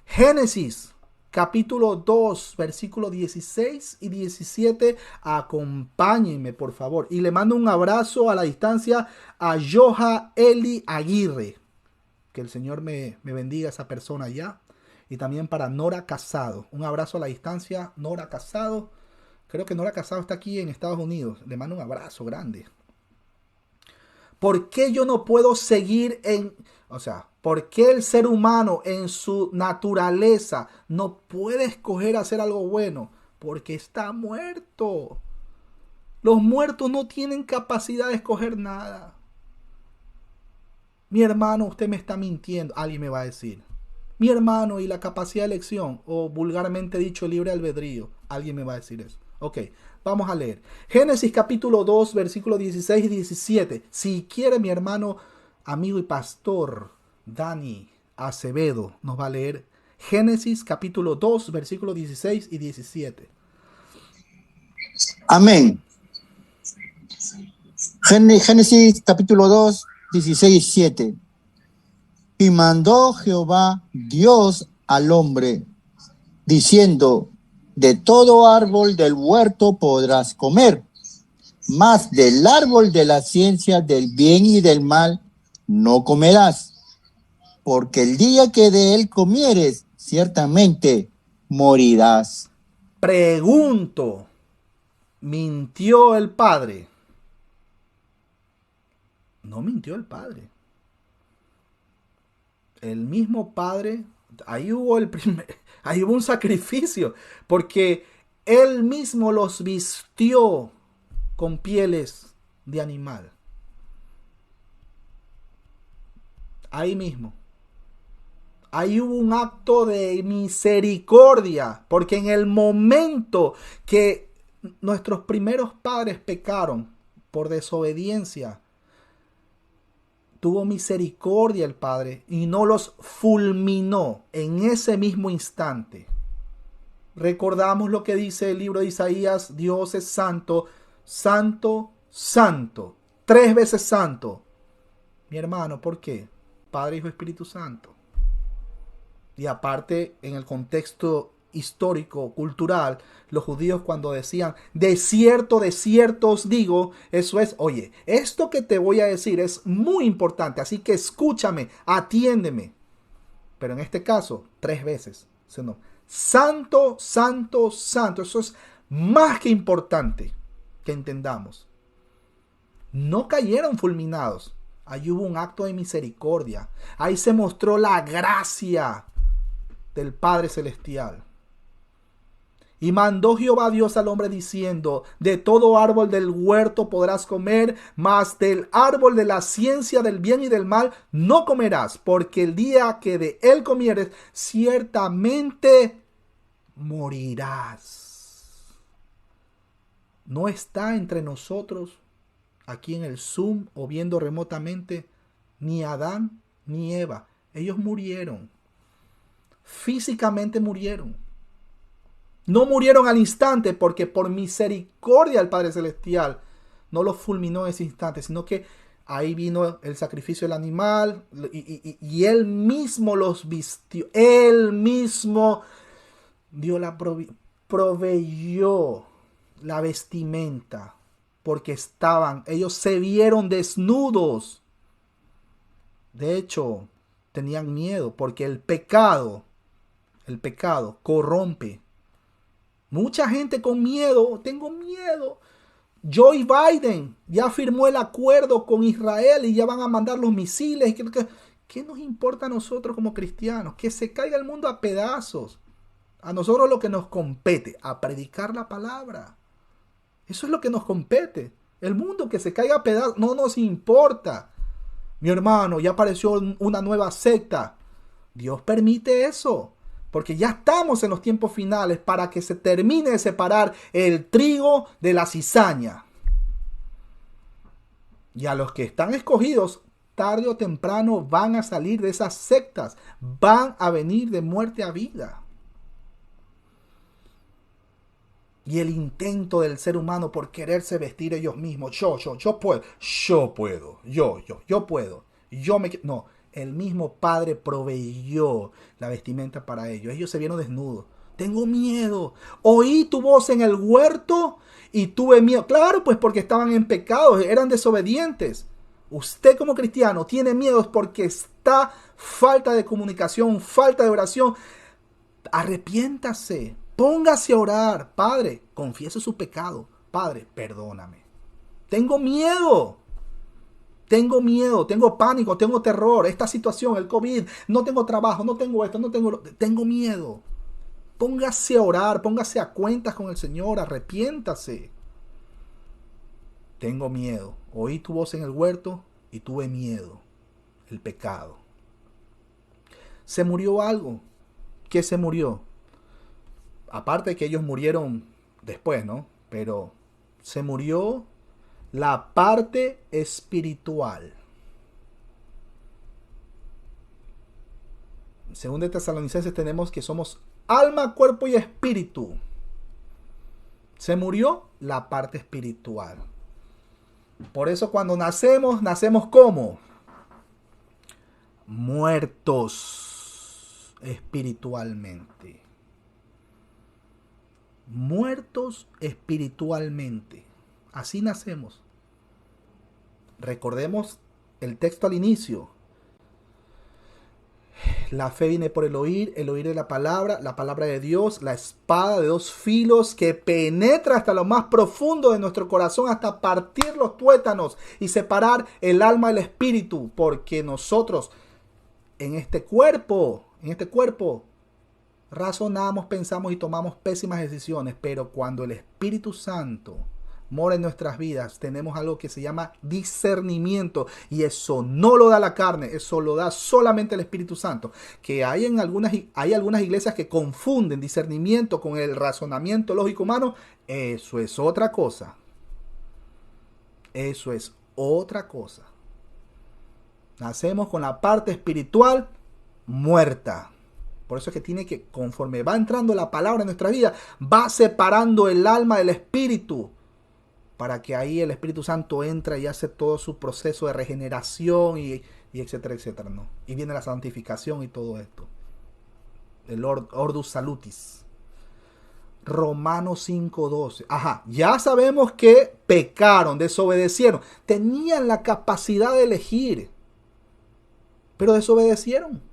Génesis capítulo 2, versículos 16 y 17. Acompáñenme, por favor. Y le mando un abrazo a la distancia a Joha Eli Aguirre. Que el Señor me bendiga a esa persona allá. Y también para Nora Casado. Un abrazo a la distancia, Nora Casado. Creo que Nora Casado está aquí en Estados Unidos. Le mando un abrazo grande. ¿Por qué yo no puedo seguir ¿por qué el ser humano en su naturaleza no puede escoger hacer algo bueno? Porque está muerto. Los muertos no tienen capacidad de escoger nada. Mi hermano, usted me está mintiendo. Alguien me va a decir. Mi hermano, y la capacidad de elección, o vulgarmente dicho libre albedrío. Alguien me va a decir eso. Ok, vamos a leer. Génesis capítulo 2, versículos 16 y 17. Si quiere mi hermano, amigo y pastor Dani Acevedo nos va a leer Génesis capítulo 2, versículos 16 y 17. Amén. Génesis capítulo 2, 16 y 17. Y mandó Jehová Dios al hombre, diciendo, de todo árbol del huerto podrás comer, mas del árbol de la ciencia del bien y del mal no comerás, porque el día que de él comieres, ciertamente morirás. Pregunto, ¿mintió el Padre? No mintió el Padre. El mismo Padre, ahí hubo un sacrificio, porque Él mismo los vistió con pieles de animal. Ahí mismo. Ahí hubo un acto de misericordia, porque en el momento que nuestros primeros padres pecaron por desobediencia, tuvo misericordia el Padre y no los fulminó en ese mismo instante. Recordamos lo que dice el libro de Isaías: Dios es santo, santo, santo. 3 veces santo. Mi hermano, ¿por qué? Padre, Hijo, Espíritu Santo. Y aparte, en el contexto histórico, cultural, los judíos cuando decían, de cierto os digo, eso es, oye, esto que te voy a decir es muy importante, así que escúchame, atiéndeme. Pero en este caso, 3 veces. Sino, santo, santo, santo. Eso es más que importante que entendamos. No cayeron fulminados. Ahí hubo un acto de misericordia. Ahí se mostró la gracia del Padre Celestial. Y mandó Jehová Dios al hombre diciendo, de todo árbol del huerto podrás comer, mas del árbol de la ciencia del bien y del mal no comerás, porque el día que de él comieres, ciertamente morirás. No está entre nosotros, aquí en el Zoom o viendo remotamente, ni Adán ni Eva. Ellos murieron. Físicamente murieron. No murieron al instante porque por misericordia del Padre Celestial no los fulminó en ese instante, sino que ahí vino el sacrificio del animal y Él mismo los vistió. Él mismo dio proveyó la vestimenta porque ellos se vieron desnudos. De hecho, tenían miedo porque el pecado corrompe. Mucha gente con miedo, tengo miedo. Joe Biden ya firmó el acuerdo con Israel y ya van a mandar los misiles. ¿Qué nos importa a nosotros como cristianos? Que se caiga el mundo a pedazos. A nosotros lo que nos compete, a predicar la palabra. Eso es lo que nos compete. El mundo que se caiga a pedazos no nos importa. Mi hermano, ya apareció una nueva secta. Dios permite eso. Porque ya estamos en los tiempos finales para que se termine de separar el trigo de la cizaña. Y a los que están escogidos, tarde o temprano van a salir de esas sectas. Van a venir de muerte a vida. Y el intento del ser humano por quererse vestir ellos mismos. Yo puedo. No. El mismo Padre proveyó la vestimenta para ellos. Ellos se vieron desnudos. Tengo miedo. Oí tu voz en el huerto y tuve miedo. Claro, pues porque estaban en pecado, eran desobedientes. Usted como cristiano tiene miedo porque está falta de comunicación, falta de oración. Arrepiéntase. Póngase a orar. Padre, confiese su pecado. Padre, perdóname. Tengo miedo. Tengo pánico, tengo terror, esta situación, el COVID, no tengo trabajo, no tengo esto, tengo miedo. Póngase a orar, póngase a cuentas con el Señor, arrepiéntase. Tengo miedo. Oí tu voz en el huerto y tuve miedo. El pecado. ¿Se murió algo? ¿Qué se murió? Aparte de que ellos murieron después, ¿no? Pero se murió la parte espiritual. Según de Tesalonicenses tenemos que somos alma, cuerpo y espíritu. Se murió la parte espiritual. Por eso cuando nacemos ¿cómo? Muertos espiritualmente. Muertos espiritualmente. Así nacemos. Recordemos el texto al inicio. La fe viene por el oír de la palabra de Dios, la espada de 2 filos que penetra hasta lo más profundo de nuestro corazón, hasta partir los tuétanos y separar el alma del espíritu, porque nosotros en este cuerpo, razonamos, pensamos y tomamos pésimas decisiones, pero cuando el Espíritu Santo mora en nuestras vidas, tenemos algo que se llama discernimiento, y eso no lo da la carne, eso lo da solamente el Espíritu Santo. Que hay algunas iglesias que confunden discernimiento con el razonamiento lógico humano. Eso es otra cosa. Nacemos con la parte espiritual muerta. Por eso es que tiene que, conforme va entrando la palabra en nuestra vida, va separando el alma del espíritu. para que ahí el Espíritu Santo entra y hace todo su proceso de regeneración y etcétera, etcétera, ¿no? Y viene la santificación y todo esto. El Ordus Salutis. Romanos 5:12. Ajá, ya sabemos que pecaron, desobedecieron. Tenían la capacidad de elegir, pero desobedecieron.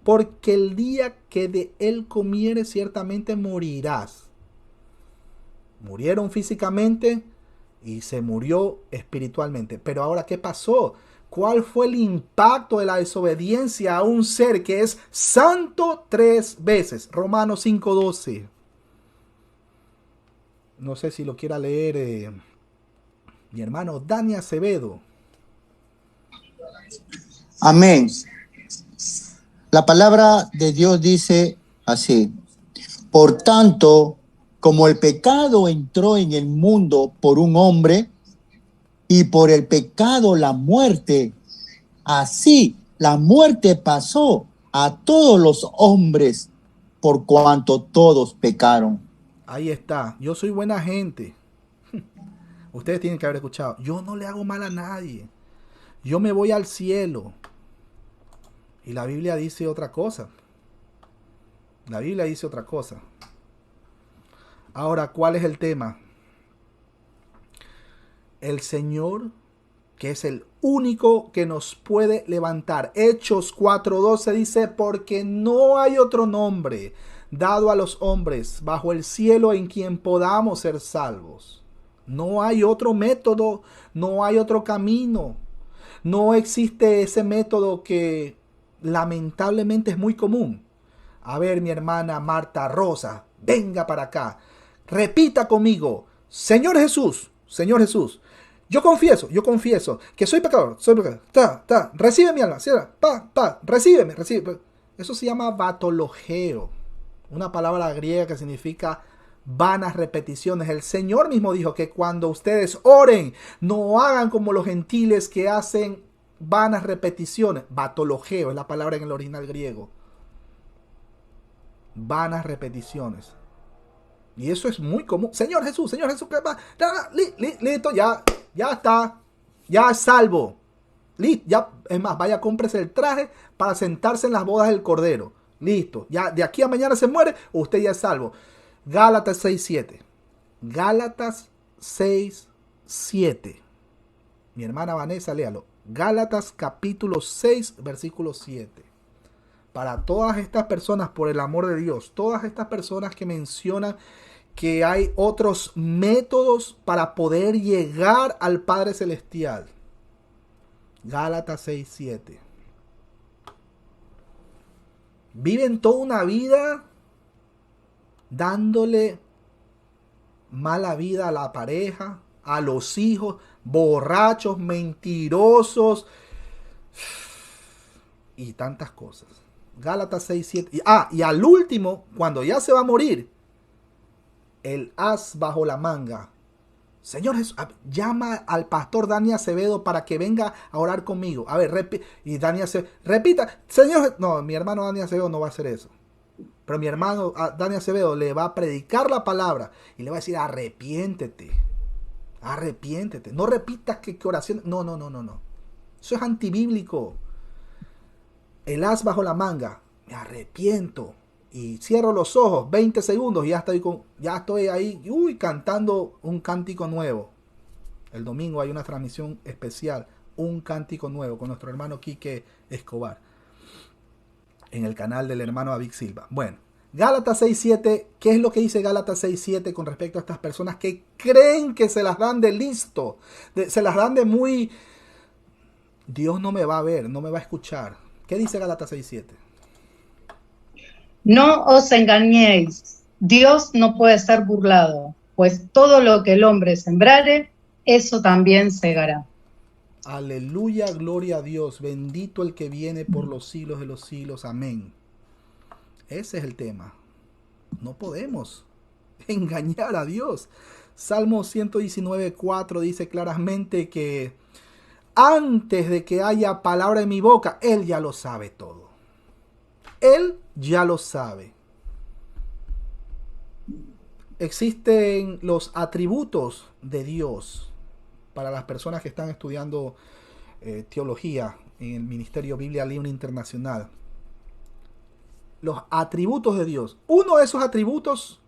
Porque el día que de él comieres, ciertamente morirás. Murieron físicamente y se murió espiritualmente. Pero ahora, ¿qué pasó? ¿Cuál fue el impacto de la desobediencia a un ser que es santo 3 veces? Romanos 5:12. No sé si lo quiera leer mi hermano Dani Acevedo. Amén. La palabra de Dios dice así: por tanto, como el pecado entró en el mundo por un hombre, y por el pecado la muerte, así la muerte pasó a todos los hombres, por cuanto todos pecaron. Ahí está. Yo soy buena gente. Ustedes tienen que haber escuchado. Yo no le hago mal a nadie. Yo me voy al cielo. Y la Biblia dice otra cosa. La Biblia dice otra cosa. Ahora, ¿cuál es el tema? El Señor, que es el único que nos puede levantar. Hechos 4:12 dice, porque no hay otro nombre dado a los hombres bajo el cielo en quien podamos ser salvos. No hay otro método, no hay otro camino. No existe ese método que lamentablemente es muy común. A ver, mi hermana Marta Rosa, venga para acá. Repita conmigo, Señor Jesús, yo confieso que soy pecador, recibe mi alma, recíbeme. Eso se llama vatologeo, una palabra griega que significa vanas repeticiones. El Señor mismo dijo que cuando ustedes oren, no hagan como los gentiles que hacen vanas repeticiones. Vatologeo es la palabra en el original griego. Vanas repeticiones. Y eso es muy común. Señor Jesús, listo, ya está, ya es salvo. Listo, ya, es más, vaya, cómprese el traje para sentarse en las bodas del Cordero. Listo, ya de aquí a mañana se muere, usted ya es salvo. Gálatas 6:7. Gálatas 6:7. Mi hermana Vanessa, léalo. Gálatas capítulo 6, versículo 7. Para todas estas personas, por el amor de Dios, todas estas personas que mencionan que hay otros métodos para poder llegar al Padre Celestial. Gálatas 6:7. Viven toda una vida dándole mala vida a la pareja, a los hijos, borrachos, mentirosos y tantas cosas. Gálatas 6:7. Y al último, cuando ya se va a morir, el as bajo la manga. Señor Jesús, llama al pastor Dani Acevedo para que venga a orar conmigo. A ver, y Dani Acevedo, repita, Señor, no, mi hermano Dani Acevedo no va a hacer eso. Pero mi hermano Dani Acevedo le va a predicar la palabra y le va a decir, arrepiéntete. No repitas que oración. No. Eso es antibíblico. El as bajo la manga. Me arrepiento. Y cierro los ojos, 20 segundos y ya estoy ahí, cantando un cántico nuevo. El domingo hay una transmisión especial, un cántico nuevo con nuestro hermano Quique Escobar, en el canal del hermano David Silva. Bueno, Gálatas 6:7, ¿qué es lo que dice Gálatas 6:7 con respecto a estas personas que creen que se las dan de listo? Se las dan de muy... Dios no me va a ver, no me va a escuchar. ¿Qué dice Gálatas 6:7? No os engañéis, Dios no puede ser burlado, pues todo lo que el hombre sembrare, eso también segará. Aleluya, gloria a Dios, bendito el que viene por los siglos de los siglos, amén. Ese es el tema. No podemos engañar a Dios. Salmo 119:4 dice claramente que antes de que haya palabra en mi boca, Él ya lo sabe todo. Él ya lo sabe. existen los atributos de Dios para las personas que están estudiando teología en el Ministerio Biblia Libre Internacional. Los atributos de Dios. Uno de esos atributos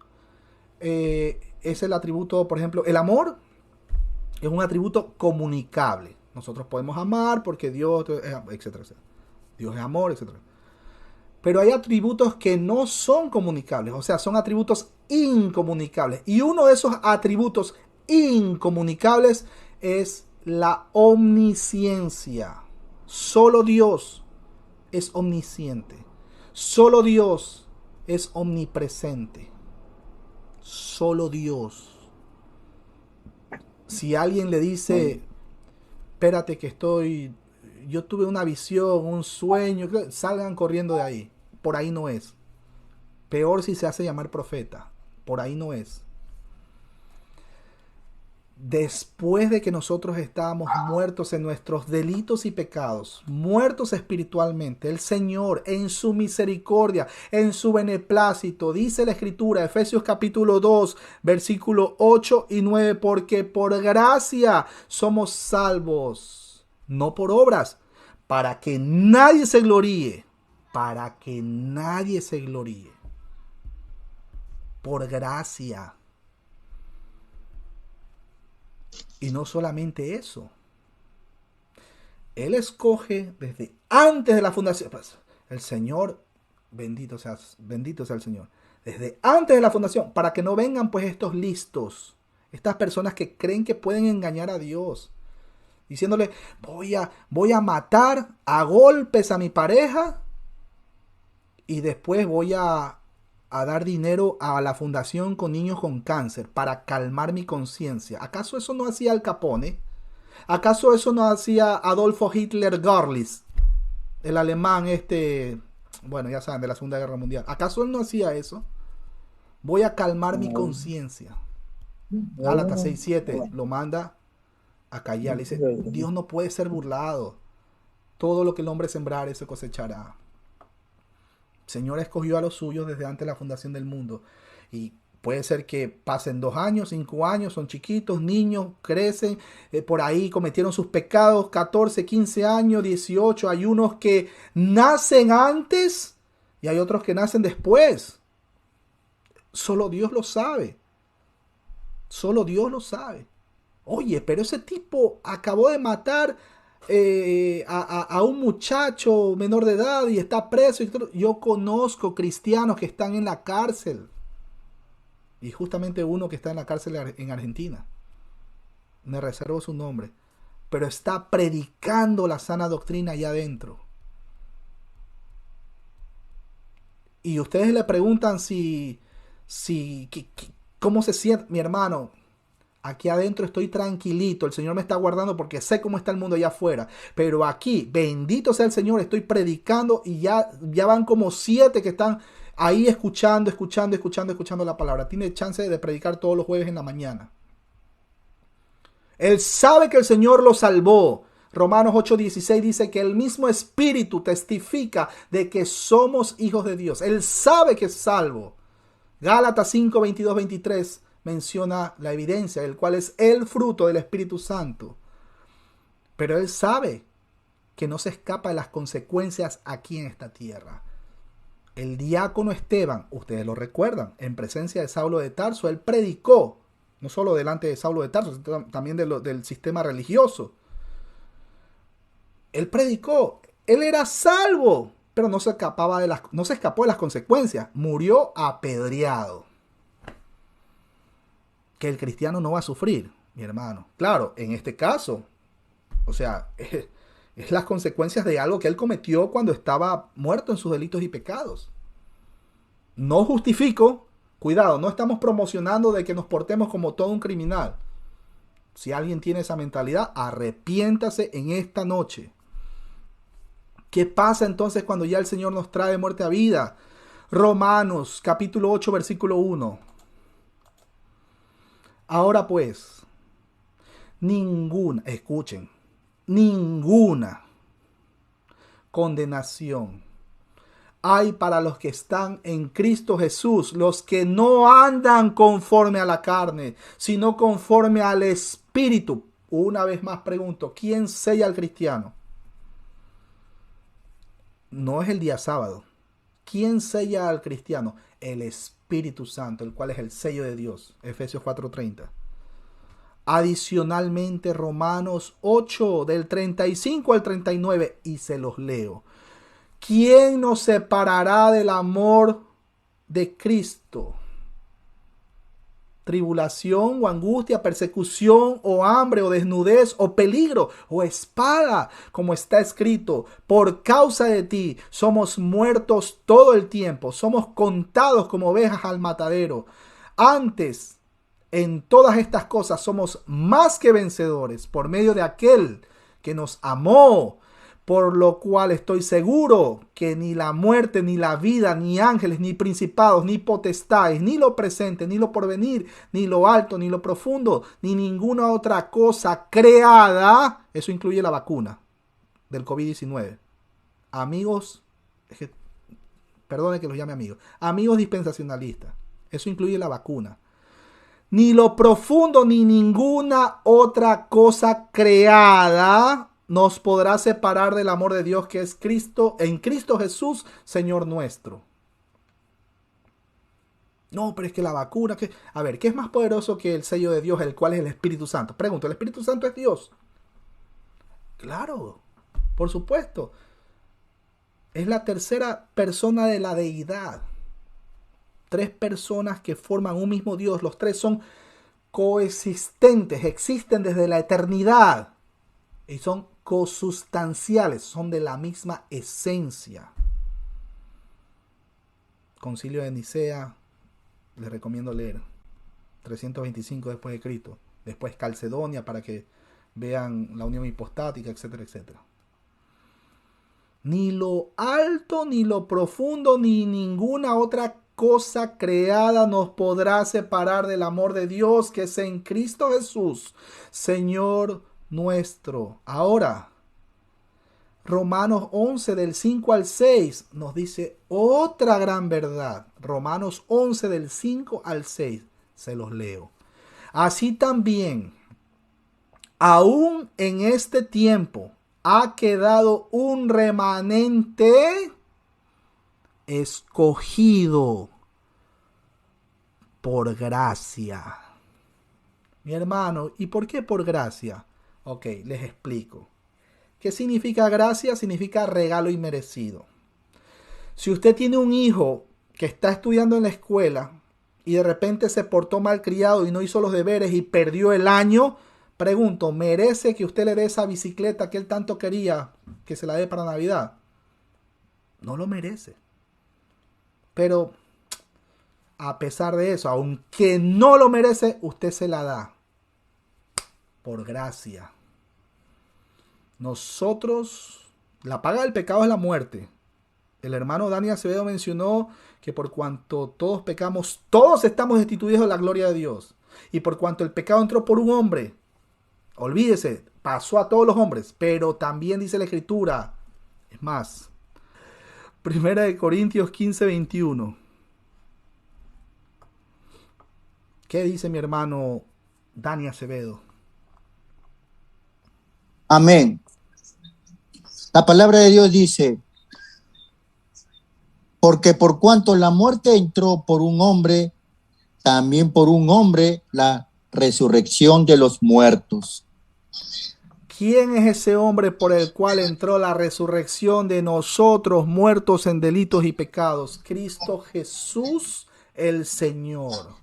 es el atributo, por ejemplo, el amor es un atributo comunicable. Nosotros podemos amar porque Dios, etcétera, etcétera. Dios es amor, etcétera. Pero hay atributos que no son comunicables, o sea, son atributos incomunicables. Y uno de esos atributos incomunicables es la omnisciencia. Solo Dios es omnisciente. Solo Dios es omnipresente. Solo Dios. Si alguien le dice, espérate que yo tuve una visión, un sueño, salgan corriendo de ahí. Por ahí no es. Peor si se hace llamar profeta. Por ahí no es. Después de que nosotros estábamos muertos en nuestros delitos y pecados, muertos espiritualmente, el Señor en su misericordia, en su beneplácito, dice la Escritura, Efesios capítulo 2, versículo 8 y 9, porque por gracia somos salvos, no por obras, para que nadie se gloríe, para que nadie se gloríe, por gracia. Y no solamente eso. Él escoge desde antes de la fundación. Pues, el Señor, bendito sea el Señor. Desde antes de la fundación, para que no vengan pues estos listos. Estas personas que creen que pueden engañar a Dios. Diciéndole, voy a matar a golpes a mi pareja. Y después voy a dar dinero a la fundación con niños con cáncer para calmar mi conciencia. ¿Acaso eso no hacía Al Capone? ¿Acaso eso no hacía Adolfo Hitler Görlitz? El alemán bueno, ya saben, de la Segunda Guerra Mundial. ¿Acaso él no hacía eso? Voy a calmar mi conciencia. Gálatas 6:7 lo manda a callar. Le dice, Dios no puede ser burlado. Todo lo que el hombre sembrare, eso cosechará. El Señor escogió a los suyos desde antes de la fundación del mundo. Y puede ser que pasen 2 años, 5 años, son chiquitos, niños, crecen, por ahí cometieron sus pecados, 14, 15 años, 18. Hay unos que nacen antes y hay otros que nacen después. Solo Dios lo sabe. Solo Dios lo sabe. Oye, pero ese tipo acabó de matar a un muchacho menor de edad y está preso. Yo conozco cristianos que están en la cárcel. Y justamente uno que está en la cárcel en Argentina. Me reservo su nombre. Pero está predicando la sana doctrina allá adentro. Y ustedes le preguntan ¿cómo se siente? Mi hermano, aquí adentro estoy tranquilito, el Señor me está guardando porque sé cómo está el mundo allá afuera. Pero aquí, bendito sea el Señor, estoy predicando y ya van como 7 que están ahí escuchando la palabra. Tiene chance de predicar todos los jueves en la mañana. Él sabe que el Señor lo salvó. Romanos 8:16 dice que el mismo Espíritu testifica de que somos hijos de Dios. Él sabe que es salvo. Gálatas 5:22, 23 menciona la evidencia, el cual es el fruto del Espíritu Santo. Pero él sabe que no se escapa de las consecuencias aquí en esta tierra. El diácono Esteban, ustedes lo recuerdan, en presencia de Saulo de Tarso, él predicó, no solo delante de Saulo de Tarso, sino también del sistema religioso. Él predicó, él era salvo, pero no se escapó de las consecuencias. Murió apedreado. Que el cristiano no va a sufrir, mi hermano. Claro, en este caso, o sea, es las consecuencias de algo que él cometió cuando estaba muerto en sus delitos y pecados. No justifico, cuidado, no estamos promocionando de que nos portemos como todo un criminal. Si alguien tiene esa mentalidad, arrepiéntase en esta noche. ¿Qué pasa entonces cuando ya el Señor nos trae de muerte a vida? Romanos capítulo 8, versículo 1. Ahora pues, ninguna condenación hay para los que están en Cristo Jesús, los que no andan conforme a la carne, sino conforme al Espíritu. Una vez más pregunto, ¿quién sella al cristiano? No es el día sábado. ¿Quién sella al cristiano? El Espíritu Santo, el cual es el sello de Dios. Efesios 4:30. Adicionalmente, Romanos 8, del 35 al 39, y se los leo. ¿Quién nos separará del amor de Cristo? Tribulación o angustia, persecución o hambre o desnudez o peligro o espada, como está escrito: por causa de ti somos muertos todo el tiempo, somos contados como ovejas al matadero. Antes, en todas estas cosas somos más que vencedores por medio de aquel que nos amó. Por lo cual estoy seguro que ni la muerte, ni la vida, ni ángeles, ni principados, ni potestades, ni lo presente, ni lo porvenir, ni lo alto, ni lo profundo, ni ninguna otra cosa creada, eso incluye la vacuna del COVID-19. Amigos, perdone que los llame amigos, amigos dispensacionalistas, eso incluye la vacuna. Ni lo profundo, ni ninguna otra cosa creada nos podrá separar del amor de Dios que es Cristo, en Cristo Jesús, Señor nuestro. No, pero es que la vacuna, que... A ver, ¿qué es más poderoso que el sello de Dios, el cual es el Espíritu Santo? Pregunto, ¿el Espíritu Santo es Dios? Claro, por supuesto. Es la tercera persona de la deidad. Tres personas que forman un mismo Dios. Los tres son coexistentes, existen desde la eternidad. Y son cosustanciales, son de la misma esencia. Concilio de Nicea, les recomiendo leer. 325 después de Cristo. Después Calcedonia, para que vean la unión hipostática, etcétera, etcétera. Ni lo alto, ni lo profundo, ni ninguna otra cosa creada nos podrá separar del amor de Dios que es en Cristo Jesús, Señor nuestro. Ahora, Romanos 11 del 5 al 6 nos dice otra gran verdad. Romanos 11 del 5 al 6, se los leo. Así también, aún en este tiempo, ha quedado un remanente escogido por gracia. Mi hermano, ¿y por qué por gracia? Ok, les explico. ¿Qué significa gracia? Significa regalo inmerecido. Si usted tiene un hijo que está estudiando en la escuela y de repente se portó malcriado y no hizo los deberes y perdió el año, pregunto, ¿merece que usted le dé esa bicicleta que él tanto quería que se la dé para Navidad? No lo merece. Pero a pesar de eso, aunque no lo merece, usted se la da. Por gracia. Nosotros, la paga del pecado es la muerte. El hermano Dani Acevedo mencionó que por cuanto todos pecamos, todos estamos destituidos de la gloria de Dios. Y por cuanto el pecado entró por un hombre, olvídese, pasó a todos los hombres. Pero también dice la Escritura, es más, 1 Corintios 15, 21. ¿Qué dice mi hermano Dani Acevedo? Amén. La palabra de Dios dice, porque por cuanto la muerte entró por un hombre, también por un hombre la resurrección de los muertos. ¿Quién es ese hombre por el cual entró la resurrección de nosotros muertos en delitos y pecados? Cristo Jesús el Señor.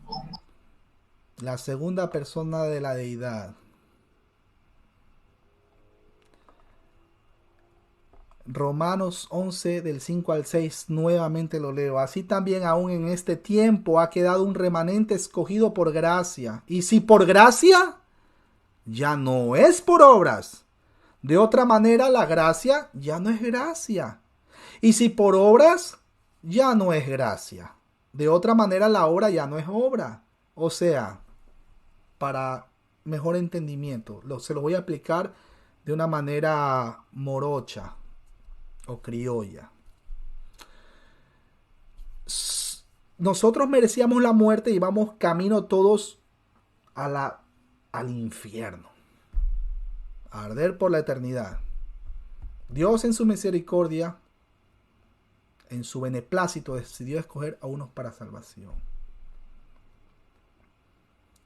La segunda persona de la deidad. Romanos 11 del 5 al 6, nuevamente lo leo. Así también aún en este tiempo ha quedado un remanente escogido por gracia. Y si por gracia, ya no es por obras. De otra manera, la gracia ya no es gracia. Y si por obras, ya no es gracia. De otra manera, la obra ya no es obra. O sea, para mejor entendimiento, se lo voy a aplicar de una manera morocha o criolla. nosotros merecíamos la muerte y vamos camino todos al infierno, a arder por la eternidad. Dios en su misericordia, en su beneplácito, decidió escoger a unos para salvación.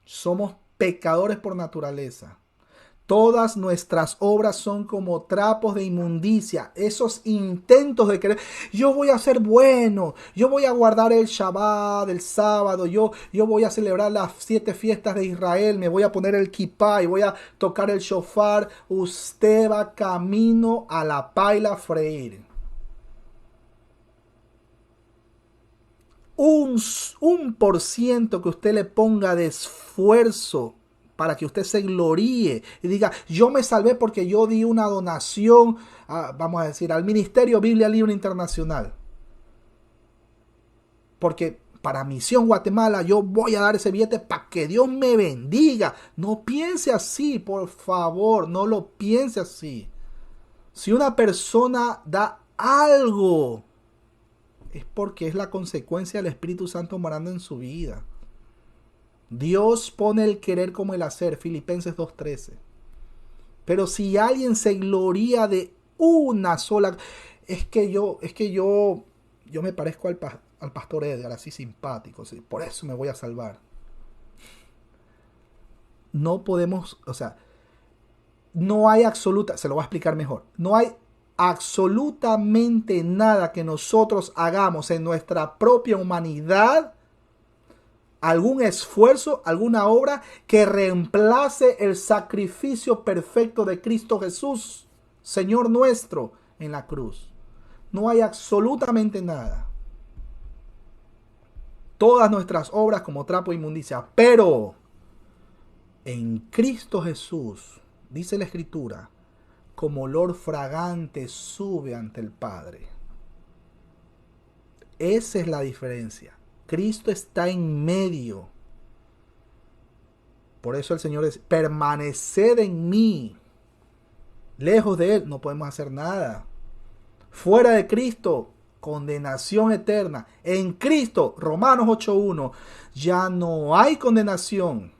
Somos pecadores por naturaleza. Todas nuestras obras son como trapos de inmundicia. Esos intentos de querer, yo voy a ser bueno, yo voy a guardar el Shabbat, el sábado, yo voy a celebrar las 7 fiestas de Israel, me voy a poner el kippah y voy a tocar el shofar. Usted va camino a la paila a freír. Un % que usted le ponga de esfuerzo para que usted se gloríe y diga, yo me salvé porque yo di una donación, vamos a decir, al Ministerio Biblia Libre Internacional. Porque para Misión Guatemala yo voy a dar ese billete para que Dios me bendiga. No piense así, por favor, no lo piense así. Si una persona da algo, es porque es la consecuencia del Espíritu Santo morando en su vida. Dios pone el querer como el hacer, Filipenses 2:13. Pero si alguien se gloría de una sola, es que yo me parezco al pastor Edgar, así simpático, ¿sí? Por eso me voy a salvar. No podemos, o sea, no hay absoluta, se lo voy a explicar mejor, no hay absolutamente nada que nosotros hagamos en nuestra propia humanidad, algún esfuerzo, alguna obra que reemplace el sacrificio perfecto de Cristo Jesús, Señor nuestro, en la cruz. No hay absolutamente nada. Todas nuestras obras como trapo de inmundicia, pero en Cristo Jesús, dice la Escritura, como olor fragante sube ante el Padre. Esa es la diferencia. Cristo está en medio. Por eso el Señor dice, permaneced en mí. Lejos de Él no podemos hacer nada. Fuera de Cristo, condenación eterna. En Cristo, Romanos 8:1, ya no hay condenación.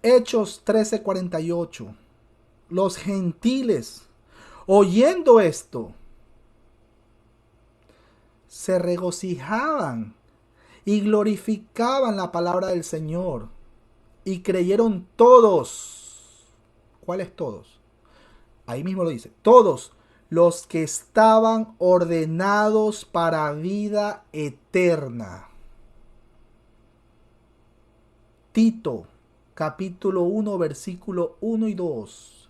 Hechos 13:48. Los gentiles, oyendo esto, se regocijaban y glorificaban la palabra del Señor. Y creyeron todos. ¿Cuáles todos? Ahí mismo lo dice. Todos los que estaban ordenados para vida eterna. Tito, capítulo 1, versículo 1 y 2.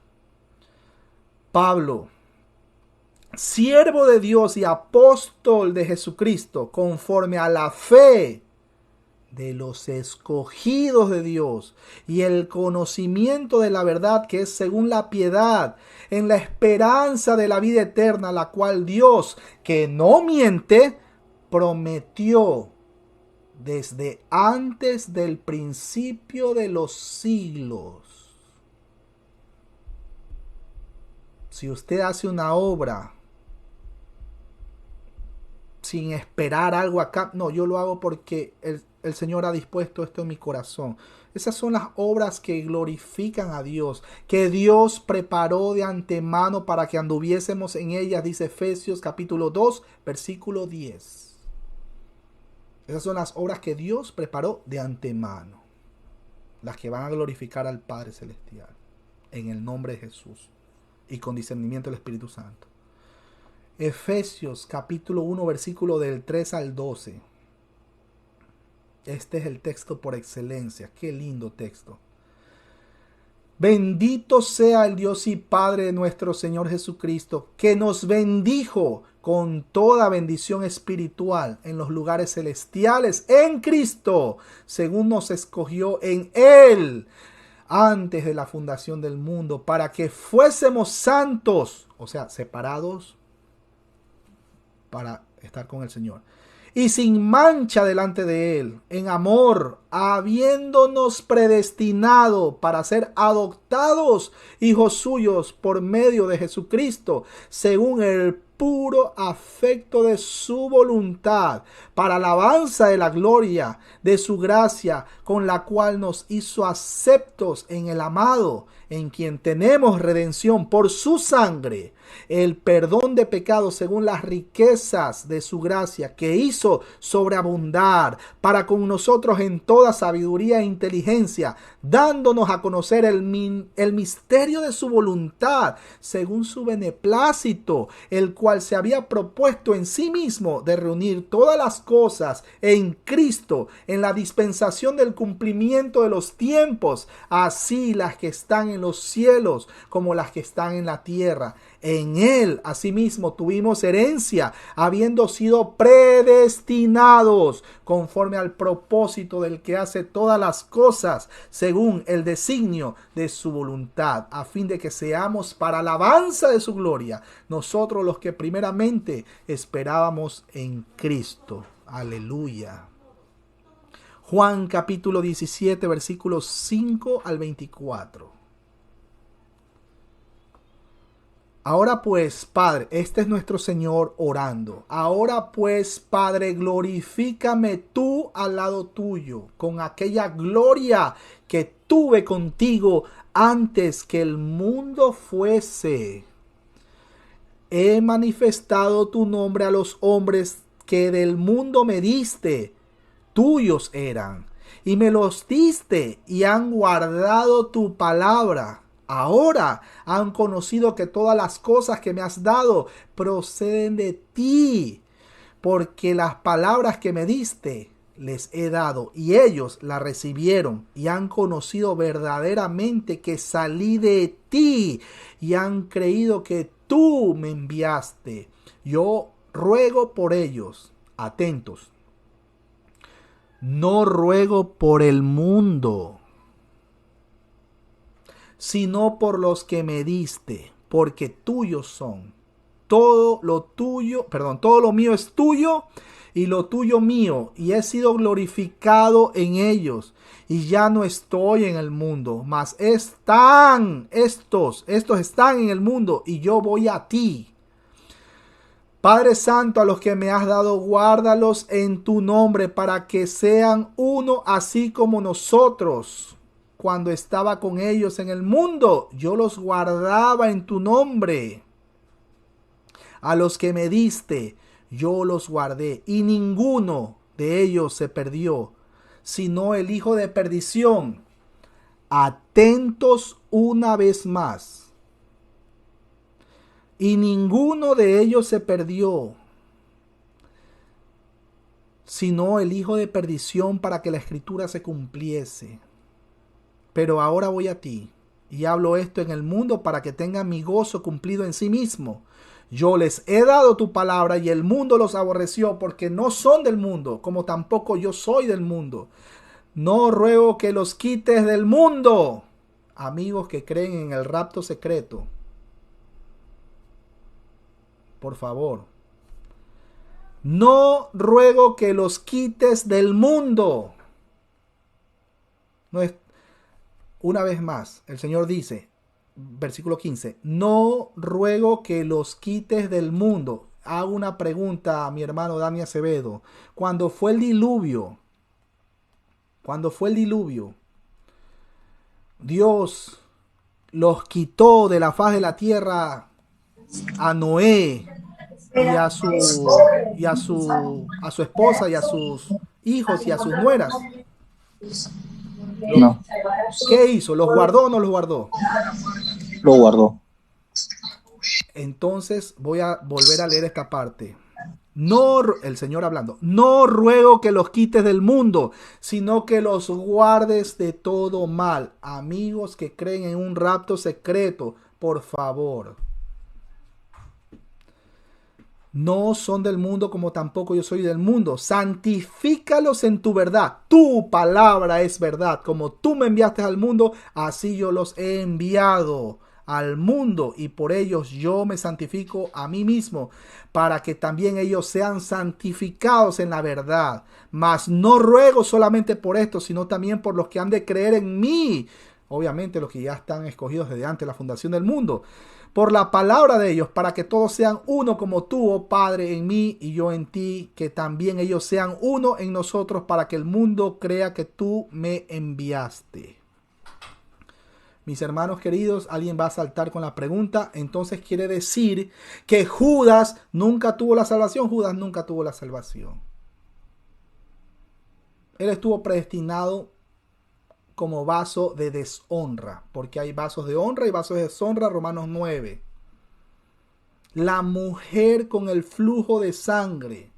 Pablo, siervo de Dios y apóstol de Jesucristo, conforme a la fe de los escogidos de Dios y el conocimiento de la verdad que es según la piedad, en la esperanza de la vida eterna, la cual Dios, que no miente, prometió desde antes del principio de los siglos. Si usted hace una obra sin esperar algo acá, no, yo lo hago porque el Señor ha dispuesto esto en mi corazón. Esas son las obras que glorifican a Dios, que Dios preparó de antemano para que anduviésemos en ellas, dice Efesios capítulo 2, versículo 10. Esas son las obras que Dios preparó de antemano, las que van a glorificar al Padre Celestial, en el nombre de Jesús y con discernimiento del Espíritu Santo. Efesios capítulo 1, versículo del 3 al 12. Este es el texto por excelencia. Qué lindo texto. Bendito sea el Dios y Padre de nuestro Señor Jesucristo, que nos bendijo con toda bendición espiritual en los lugares celestiales en Cristo, según nos escogió en Él antes de la fundación del mundo, para que fuésemos santos, o sea, separados para estar con el Señor, y sin mancha delante de Él, en amor, habiéndonos predestinado para ser adoptados hijos suyos por medio de Jesucristo, según el puro afecto de su voluntad, para alabanza de la gloria de su gracia, con la cual nos hizo aceptos en el amado, en quien tenemos redención por su sangre, el perdón de pecados según las riquezas de su gracia, que hizo sobreabundar para con nosotros en toda sabiduría e inteligencia, dándonos a conocer el misterio de su voluntad, según su beneplácito, el cual se había propuesto en sí mismo de reunir todas las cosas en Cristo, en la dispensación del cumplimiento de los tiempos, así las que están en los cielos como las que están en la tierra. En él, asimismo, tuvimos herencia, habiendo sido predestinados conforme al propósito del que hace todas las cosas, según el designio de su voluntad, a fin de que seamos para alabanza de su gloria, nosotros los que primeramente esperábamos en Cristo. Aleluya. Juan capítulo 17, versículos 5 al 24. Ahora pues, Padre, este es nuestro Señor orando. Ahora pues, Padre, glorifícame tú al lado tuyo, con aquella gloria que tuve contigo antes que el mundo fuese. He manifestado tu nombre a los hombres que del mundo me diste. Tuyos eran, y me los diste, y han guardado tu palabra. Ahora han conocido que todas las cosas que me has dado proceden de ti, porque las palabras que me diste les he dado, y ellos las recibieron, y han conocido verdaderamente que salí de ti, y han creído que tú me enviaste. Yo ruego por ellos, atentos, no ruego por el mundo, sino por los que me diste, porque tuyos son. Todo lo mío es tuyo y lo tuyo mío, y he sido glorificado en ellos, y ya no estoy en el mundo, mas estos están en el mundo, y yo voy a ti. Padre Santo, a los que me has dado, guárdalos en tu nombre, para que sean uno, así como nosotros. Cuando estaba con ellos en el mundo, yo los guardaba en tu nombre. A los que me diste, yo los guardé, y ninguno de ellos se perdió, sino el hijo de perdición. Atentos una vez más. Y ninguno de ellos se perdió, sino el hijo de perdición, para que la escritura se cumpliese. Pero ahora voy a ti, y hablo esto en el mundo para que tengan mi gozo cumplido en sí mismo. Yo les he dado tu palabra, y el mundo los aborreció, porque no son del mundo, como tampoco yo soy del mundo. No ruego que los quites del mundo. Amigos que creen en el rapto secreto, por favor, no ruego que los quites del mundo. No es, una vez más, el Señor dice, versículo 15, no ruego que los quites del mundo. Hago una pregunta a mi hermano Dani Acevedo. Cuando fue el diluvio, Dios los quitó de la faz de la tierra a Noé y a su esposa y a sus hijos y a sus nueras. No, ¿Qué hizo? ¿Los guardó o no los guardó? lo guardó. Entonces voy a volver a leer esta parte. No, el Señor hablando, no ruego que los quites del mundo, sino que los guardes de todo mal. Amigos que creen en un rapto secreto, por favor. No son del mundo, como tampoco yo soy del mundo. Santifícalos en tu verdad. Tu palabra es verdad. Como tú me enviaste al mundo, así yo los he enviado al mundo, y por ellos yo me santifico a mí mismo, para que también ellos sean santificados en la verdad. Mas no ruego solamente por esto, sino también por los que han de creer en mí, obviamente los que ya están escogidos desde antes de la fundación del mundo, por la palabra de ellos, para que todos sean uno como tú, oh Padre, en mí y yo en ti, que también ellos sean uno en nosotros, para que el mundo crea que tú me enviaste. Mis hermanos queridos, alguien va a saltar con la pregunta, entonces quiere decir que Judas nunca tuvo la salvación. Judas nunca tuvo la salvación. Él estuvo predestinado como vaso de deshonra, porque hay vasos de honra y vasos de deshonra, Romanos 9. La mujer con el flujo de sangre,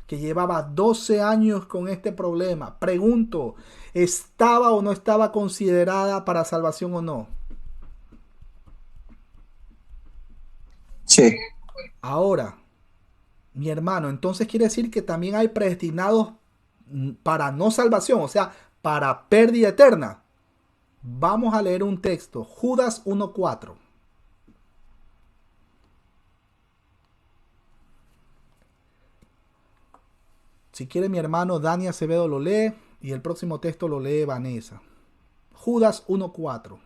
que llevaba 12 años con este problema, pregunto, ¿estaba o no estaba considerada para salvación o no? Sí. Ahora, mi hermano, entonces quiere decir que también hay predestinados para no salvación, o sea, para pérdida eterna. Vamos a leer un texto, Judas 1:4. Si quiere mi hermano Dani Acevedo lo lee y el próximo texto lo lee Vanessa. Judas 1:4.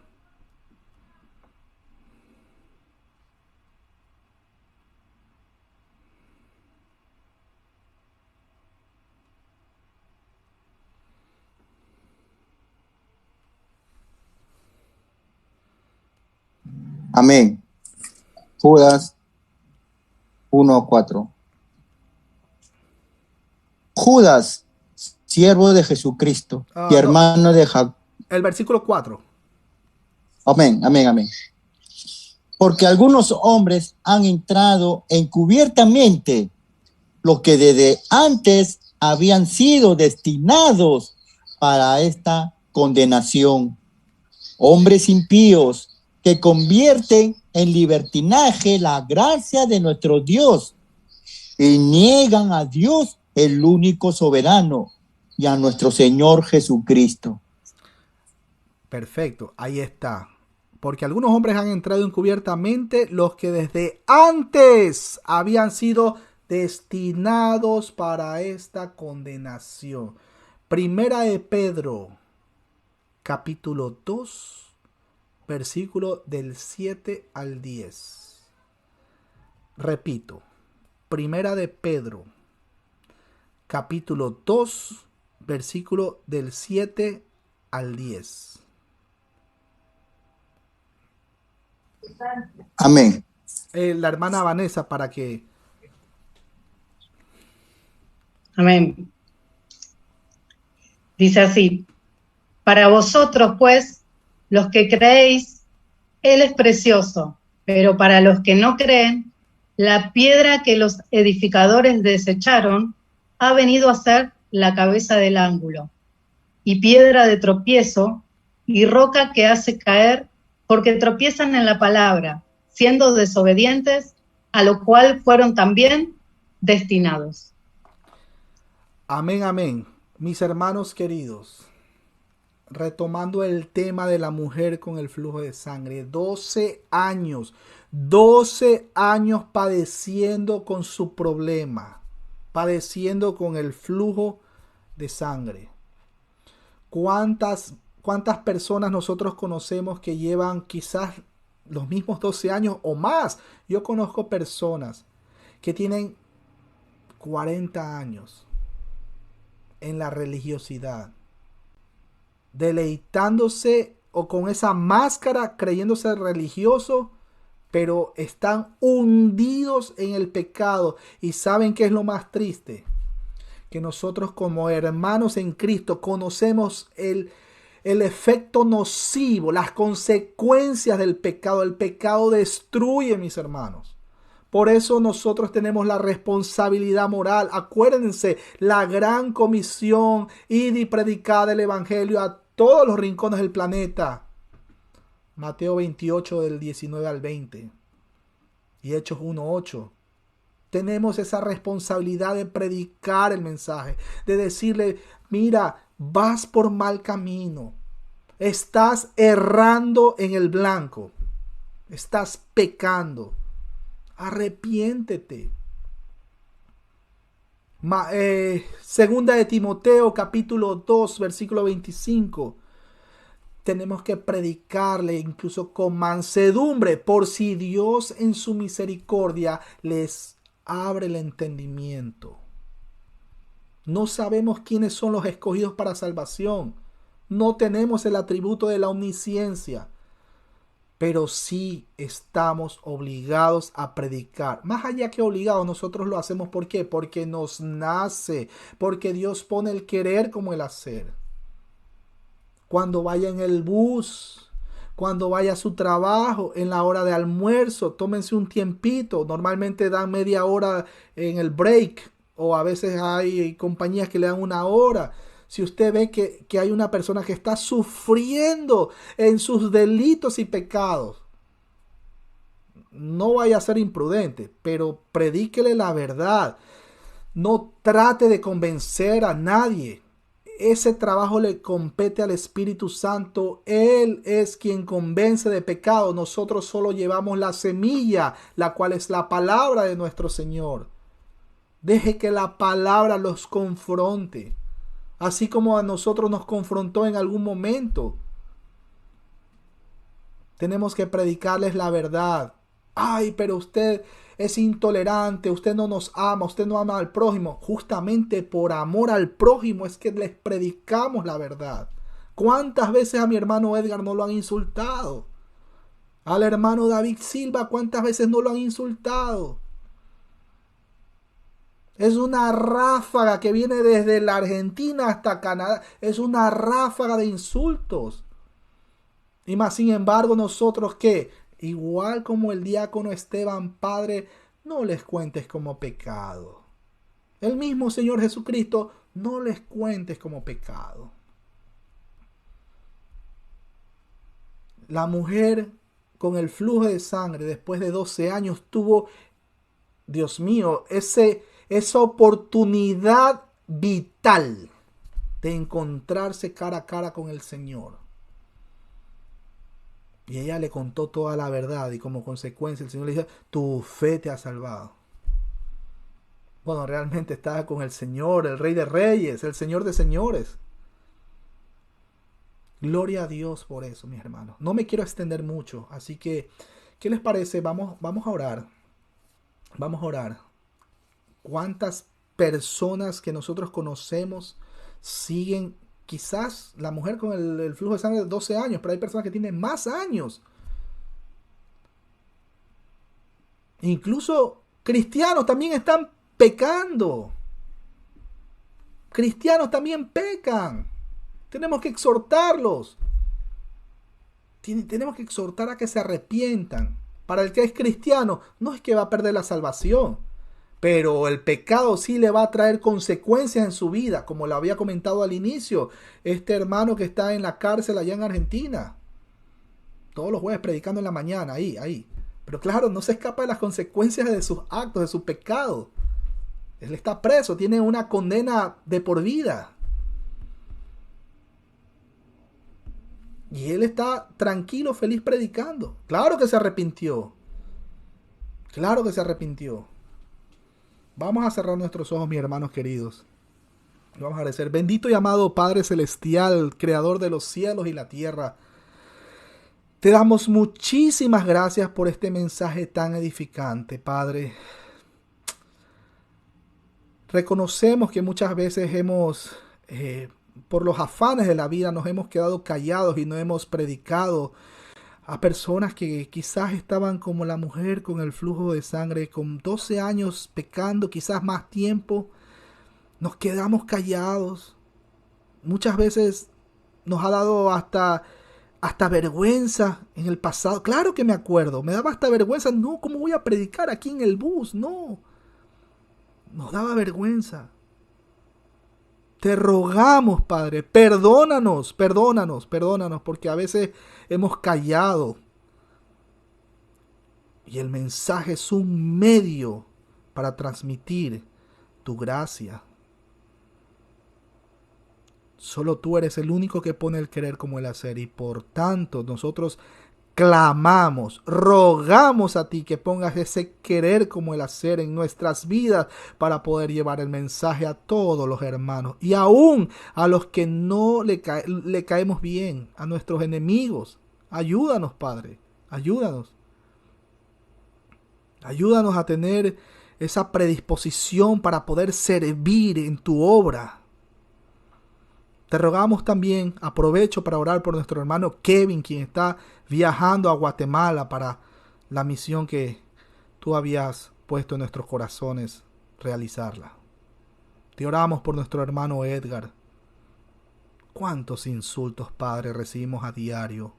Amén. Judas 1:4. Judas, siervo de Jesucristo y No, hermano de Jacob. el versículo 4. Amén, amén, amén. Porque algunos hombres han entrado encubiertamente, los que desde antes habían sido destinados para esta condenación. Hombres impíos que convierten en libertinaje la gracia de nuestro Dios y niegan a Dios, el único soberano, y a nuestro Señor Jesucristo. Perfecto, ahí está. Porque algunos hombres han entrado encubiertamente, los que desde antes habían sido destinados para esta condenación. Primera de Pedro, capítulo 2, versículo del 7 al 10. Repito, Primera de Pedro, capítulo 2, versículo del 7 al 10. Amén. La hermana Vanessa para que... Amén. Dice así: para vosotros, pues, los que creéis, Él es precioso, pero para los que no creen, la piedra que los edificadores desecharon ha venido a ser la cabeza del ángulo, y piedra de tropiezo, y roca que hace caer, porque tropiezan en la palabra, siendo desobedientes, a lo cual fueron también destinados. Amén, amén. Mis hermanos queridos, retomando el tema de la mujer con el flujo de sangre, 12 años padeciendo con su problema, padeciendo con el flujo de sangre. ¿Cuántas personas nosotros conocemos que llevan quizás los mismos 12 años o más? Yo conozco personas que tienen 40 años en la religiosidad, deleitándose o con esa máscara creyéndose religioso, pero están hundidos en el pecado. Y ¿saben qué es lo más triste? Que nosotros como hermanos en Cristo conocemos el efecto nocivo, las consecuencias del pecado. El pecado destruye, mis hermanos. Por eso nosotros tenemos la responsabilidad moral. Acuérdense, la gran comisión, id y predicad el evangelio a todos los rincones del planeta. Mateo 28 del 19 al 20 y Hechos 1:8. Tenemos esa responsabilidad de predicar el mensaje, de decirle, mira, vas por mal camino, estás errando en el blanco, estás pecando. Arrepiéntete. Segunda de Timoteo, capítulo 2, versículo 25. Tenemos que predicarle incluso con mansedumbre, por si Dios en su misericordia les abre el entendimiento. No sabemos quiénes son los escogidos para salvación. No tenemos el atributo de la omnisciencia. Pero sí estamos obligados a predicar. Más allá que obligados, nosotros lo hacemos. ¿Por qué? Porque nos nace. Porque Dios pone el querer como el hacer. Cuando vaya en el bus, cuando vaya a su trabajo, en la hora de almuerzo, tómense un tiempito. Normalmente dan media hora en el break, o a veces hay compañías que le dan una hora. Si usted ve que hay una persona que está sufriendo en sus delitos y pecados, no vaya a ser imprudente, pero predíquele la verdad. No trate de convencer a nadie. Ese trabajo le compete al Espíritu Santo. Él es quien convence de pecado. Nosotros solo llevamos la semilla, la cual es la palabra de nuestro Señor. Deje que la palabra los confronte, así como a nosotros nos confrontó en algún momento. Tenemos que predicarles la verdad. Ay, pero usted es intolerante, usted no nos ama, usted no ama al prójimo. Justamente por amor al prójimo es que les predicamos la verdad. ¿Cuántas veces a mi hermano Edgar no lo han insultado? Al hermano David Silva, ¿cuántas veces no lo han insultado? Es una ráfaga que viene desde la Argentina hasta Canadá. Es una ráfaga de insultos. Y más sin embargo, nosotros ¿qué? Igual como el diácono Esteban, Padre, no les cuentes como pecado. El mismo Señor Jesucristo, no les cuentes como pecado. La mujer con el flujo de sangre después de 12 años tuvo, Dios mío, esa oportunidad vital de encontrarse cara a cara con el Señor. Y ella le contó toda la verdad y como consecuencia el Señor le dijo, tu fe te ha salvado. Bueno, realmente estaba con el Señor, el Rey de Reyes, el Señor de Señores. Gloria a Dios por eso, mis hermanos. No me quiero extender mucho, así que, ¿qué les parece? Vamos a orar. Vamos a orar. ¿Cuántas personas que nosotros conocemos siguen? Quizás la mujer con el flujo de sangre de 12 años, pero hay personas que tienen más años. Incluso cristianos también están pecando. Cristianos también pecan. Tenemos que exhortarlos. Tenemos que exhortar a que se arrepientan. Para el que es cristiano, no es que va a perder la salvación. Pero el pecado sí le va a traer consecuencias en su vida, como lo había comentado al inicio, este hermano que está en la cárcel allá en Argentina, todos los jueves predicando en la mañana, ahí. Pero claro, no se escapa de las consecuencias de sus actos, de su pecado. Él está preso, tiene una condena de por vida. Y él está tranquilo, feliz predicando. Claro que se arrepintió. Claro que se arrepintió. Vamos a cerrar nuestros ojos, mis hermanos queridos. Vamos a agradecer. Bendito y amado Padre Celestial, Creador de los cielos y la tierra. Te damos muchísimas gracias por este mensaje tan edificante, Padre. Reconocemos que muchas veces por los afanes de la vida, nos hemos quedado callados y no hemos predicado a personas que quizás estaban como la mujer con el flujo de sangre, con 12 años pecando, quizás más tiempo. Nos quedamos callados. Muchas veces nos ha dado hasta vergüenza en el pasado. Claro que me acuerdo, me daba hasta vergüenza. No, ¿cómo voy a predicar aquí en el bus? No, nos daba vergüenza. Te rogamos, Padre, perdónanos, porque a veces hemos callado. Y el mensaje es un medio para transmitir tu gracia. Solo tú eres el único que pone el querer como el hacer. Y por tanto, nosotros clamamos, rogamos a ti que pongas ese querer como el hacer en nuestras vidas para poder llevar el mensaje a todos los hermanos y aún a los que no le caemos bien, a nuestros enemigos. Ayúdanos, Padre, ayúdanos. Ayúdanos a tener esa predisposición para poder servir en tu obra. Te rogamos también, aprovecho para orar por nuestro hermano Kevin, quien está viajando a Guatemala para la misión que tú habías puesto en nuestros corazones realizarla. Te oramos por nuestro hermano Edgar. ¿Cuántos insultos, Padre, recibimos a diario?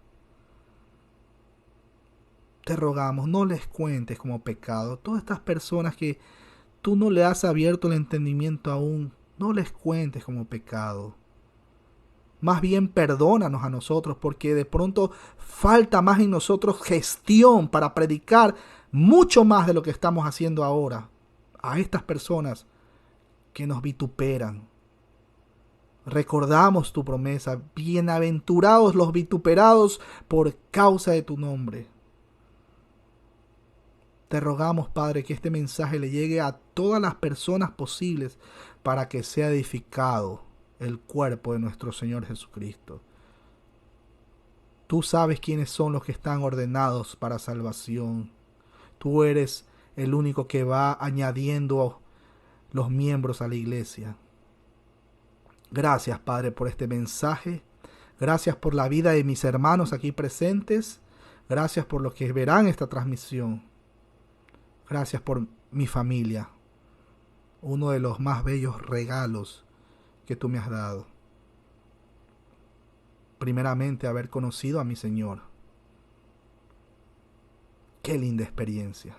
Te rogamos, no les cuentes como pecado. Todas estas personas que tú no le has abierto el entendimiento aún, no les cuentes como pecado. Más bien perdónanos a nosotros, porque de pronto falta más en nosotros gestión para predicar mucho más de lo que estamos haciendo ahora a estas personas que nos vituperan. Recordamos tu promesa: bienaventurados los vituperados por causa de tu nombre. Te rogamos, Padre, que este mensaje le llegue a todas las personas posibles para que sea edificado el cuerpo de nuestro Señor Jesucristo. Tú sabes quiénes son los que están ordenados para salvación. Tú eres el único que va añadiendo los miembros a la iglesia. Gracias, Padre, por este mensaje. Gracias por la vida de mis hermanos aquí presentes. Gracias por los que verán esta transmisión. Gracias por mi familia. Uno de los más bellos regalos que tú me has dado. Primeramente, haber conocido a mi Señor. Qué linda experiencia.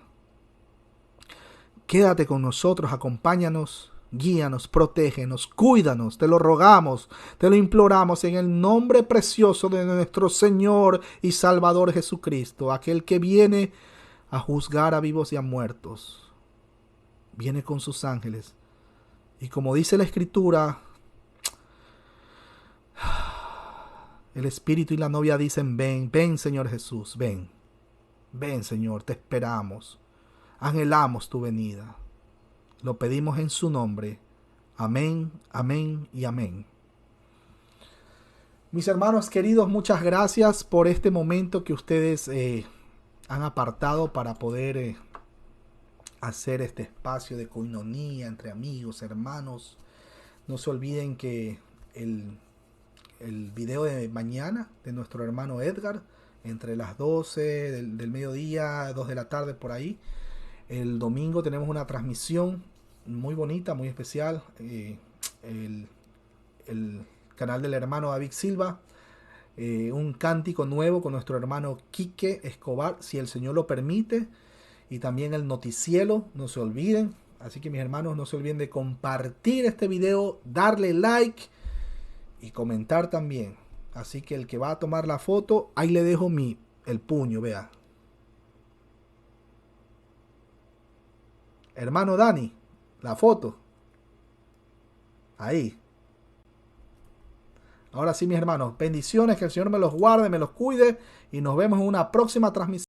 Quédate con nosotros, acompáñanos, guíanos, protégenos, cuídanos, te lo rogamos, te lo imploramos en el nombre precioso de nuestro Señor y Salvador Jesucristo, aquel que viene a juzgar a vivos y a muertos. Viene con sus ángeles. Y como dice la Escritura, el Espíritu y la novia dicen: ven, ven Señor Jesús, ven. Ven Señor, te esperamos. Anhelamos tu venida. Lo pedimos en su nombre. Amén, amén y amén. Mis hermanos queridos, muchas gracias por este momento que ustedes han apartado para poder hacer este espacio de coinonía entre amigos, hermanos. No se olviden que el video de mañana de nuestro hermano Edgar, entre las 12 del mediodía, 2 de la tarde por ahí. El domingo tenemos una transmisión muy bonita, muy especial. El canal del hermano David Silva. Un cántico nuevo con nuestro hermano Quique Escobar, si el Señor lo permite. Y también el noticielo, no se olviden. Así que mis hermanos, no se olviden de compartir este video, darle like y comentar también. Así que el que va a tomar la foto, ahí le dejo el puño, vea. Hermano Dani, la foto. Ahí. Ahora sí, mis hermanos, bendiciones, que el Señor me los guarde, me los cuide y nos vemos en una próxima transmisión.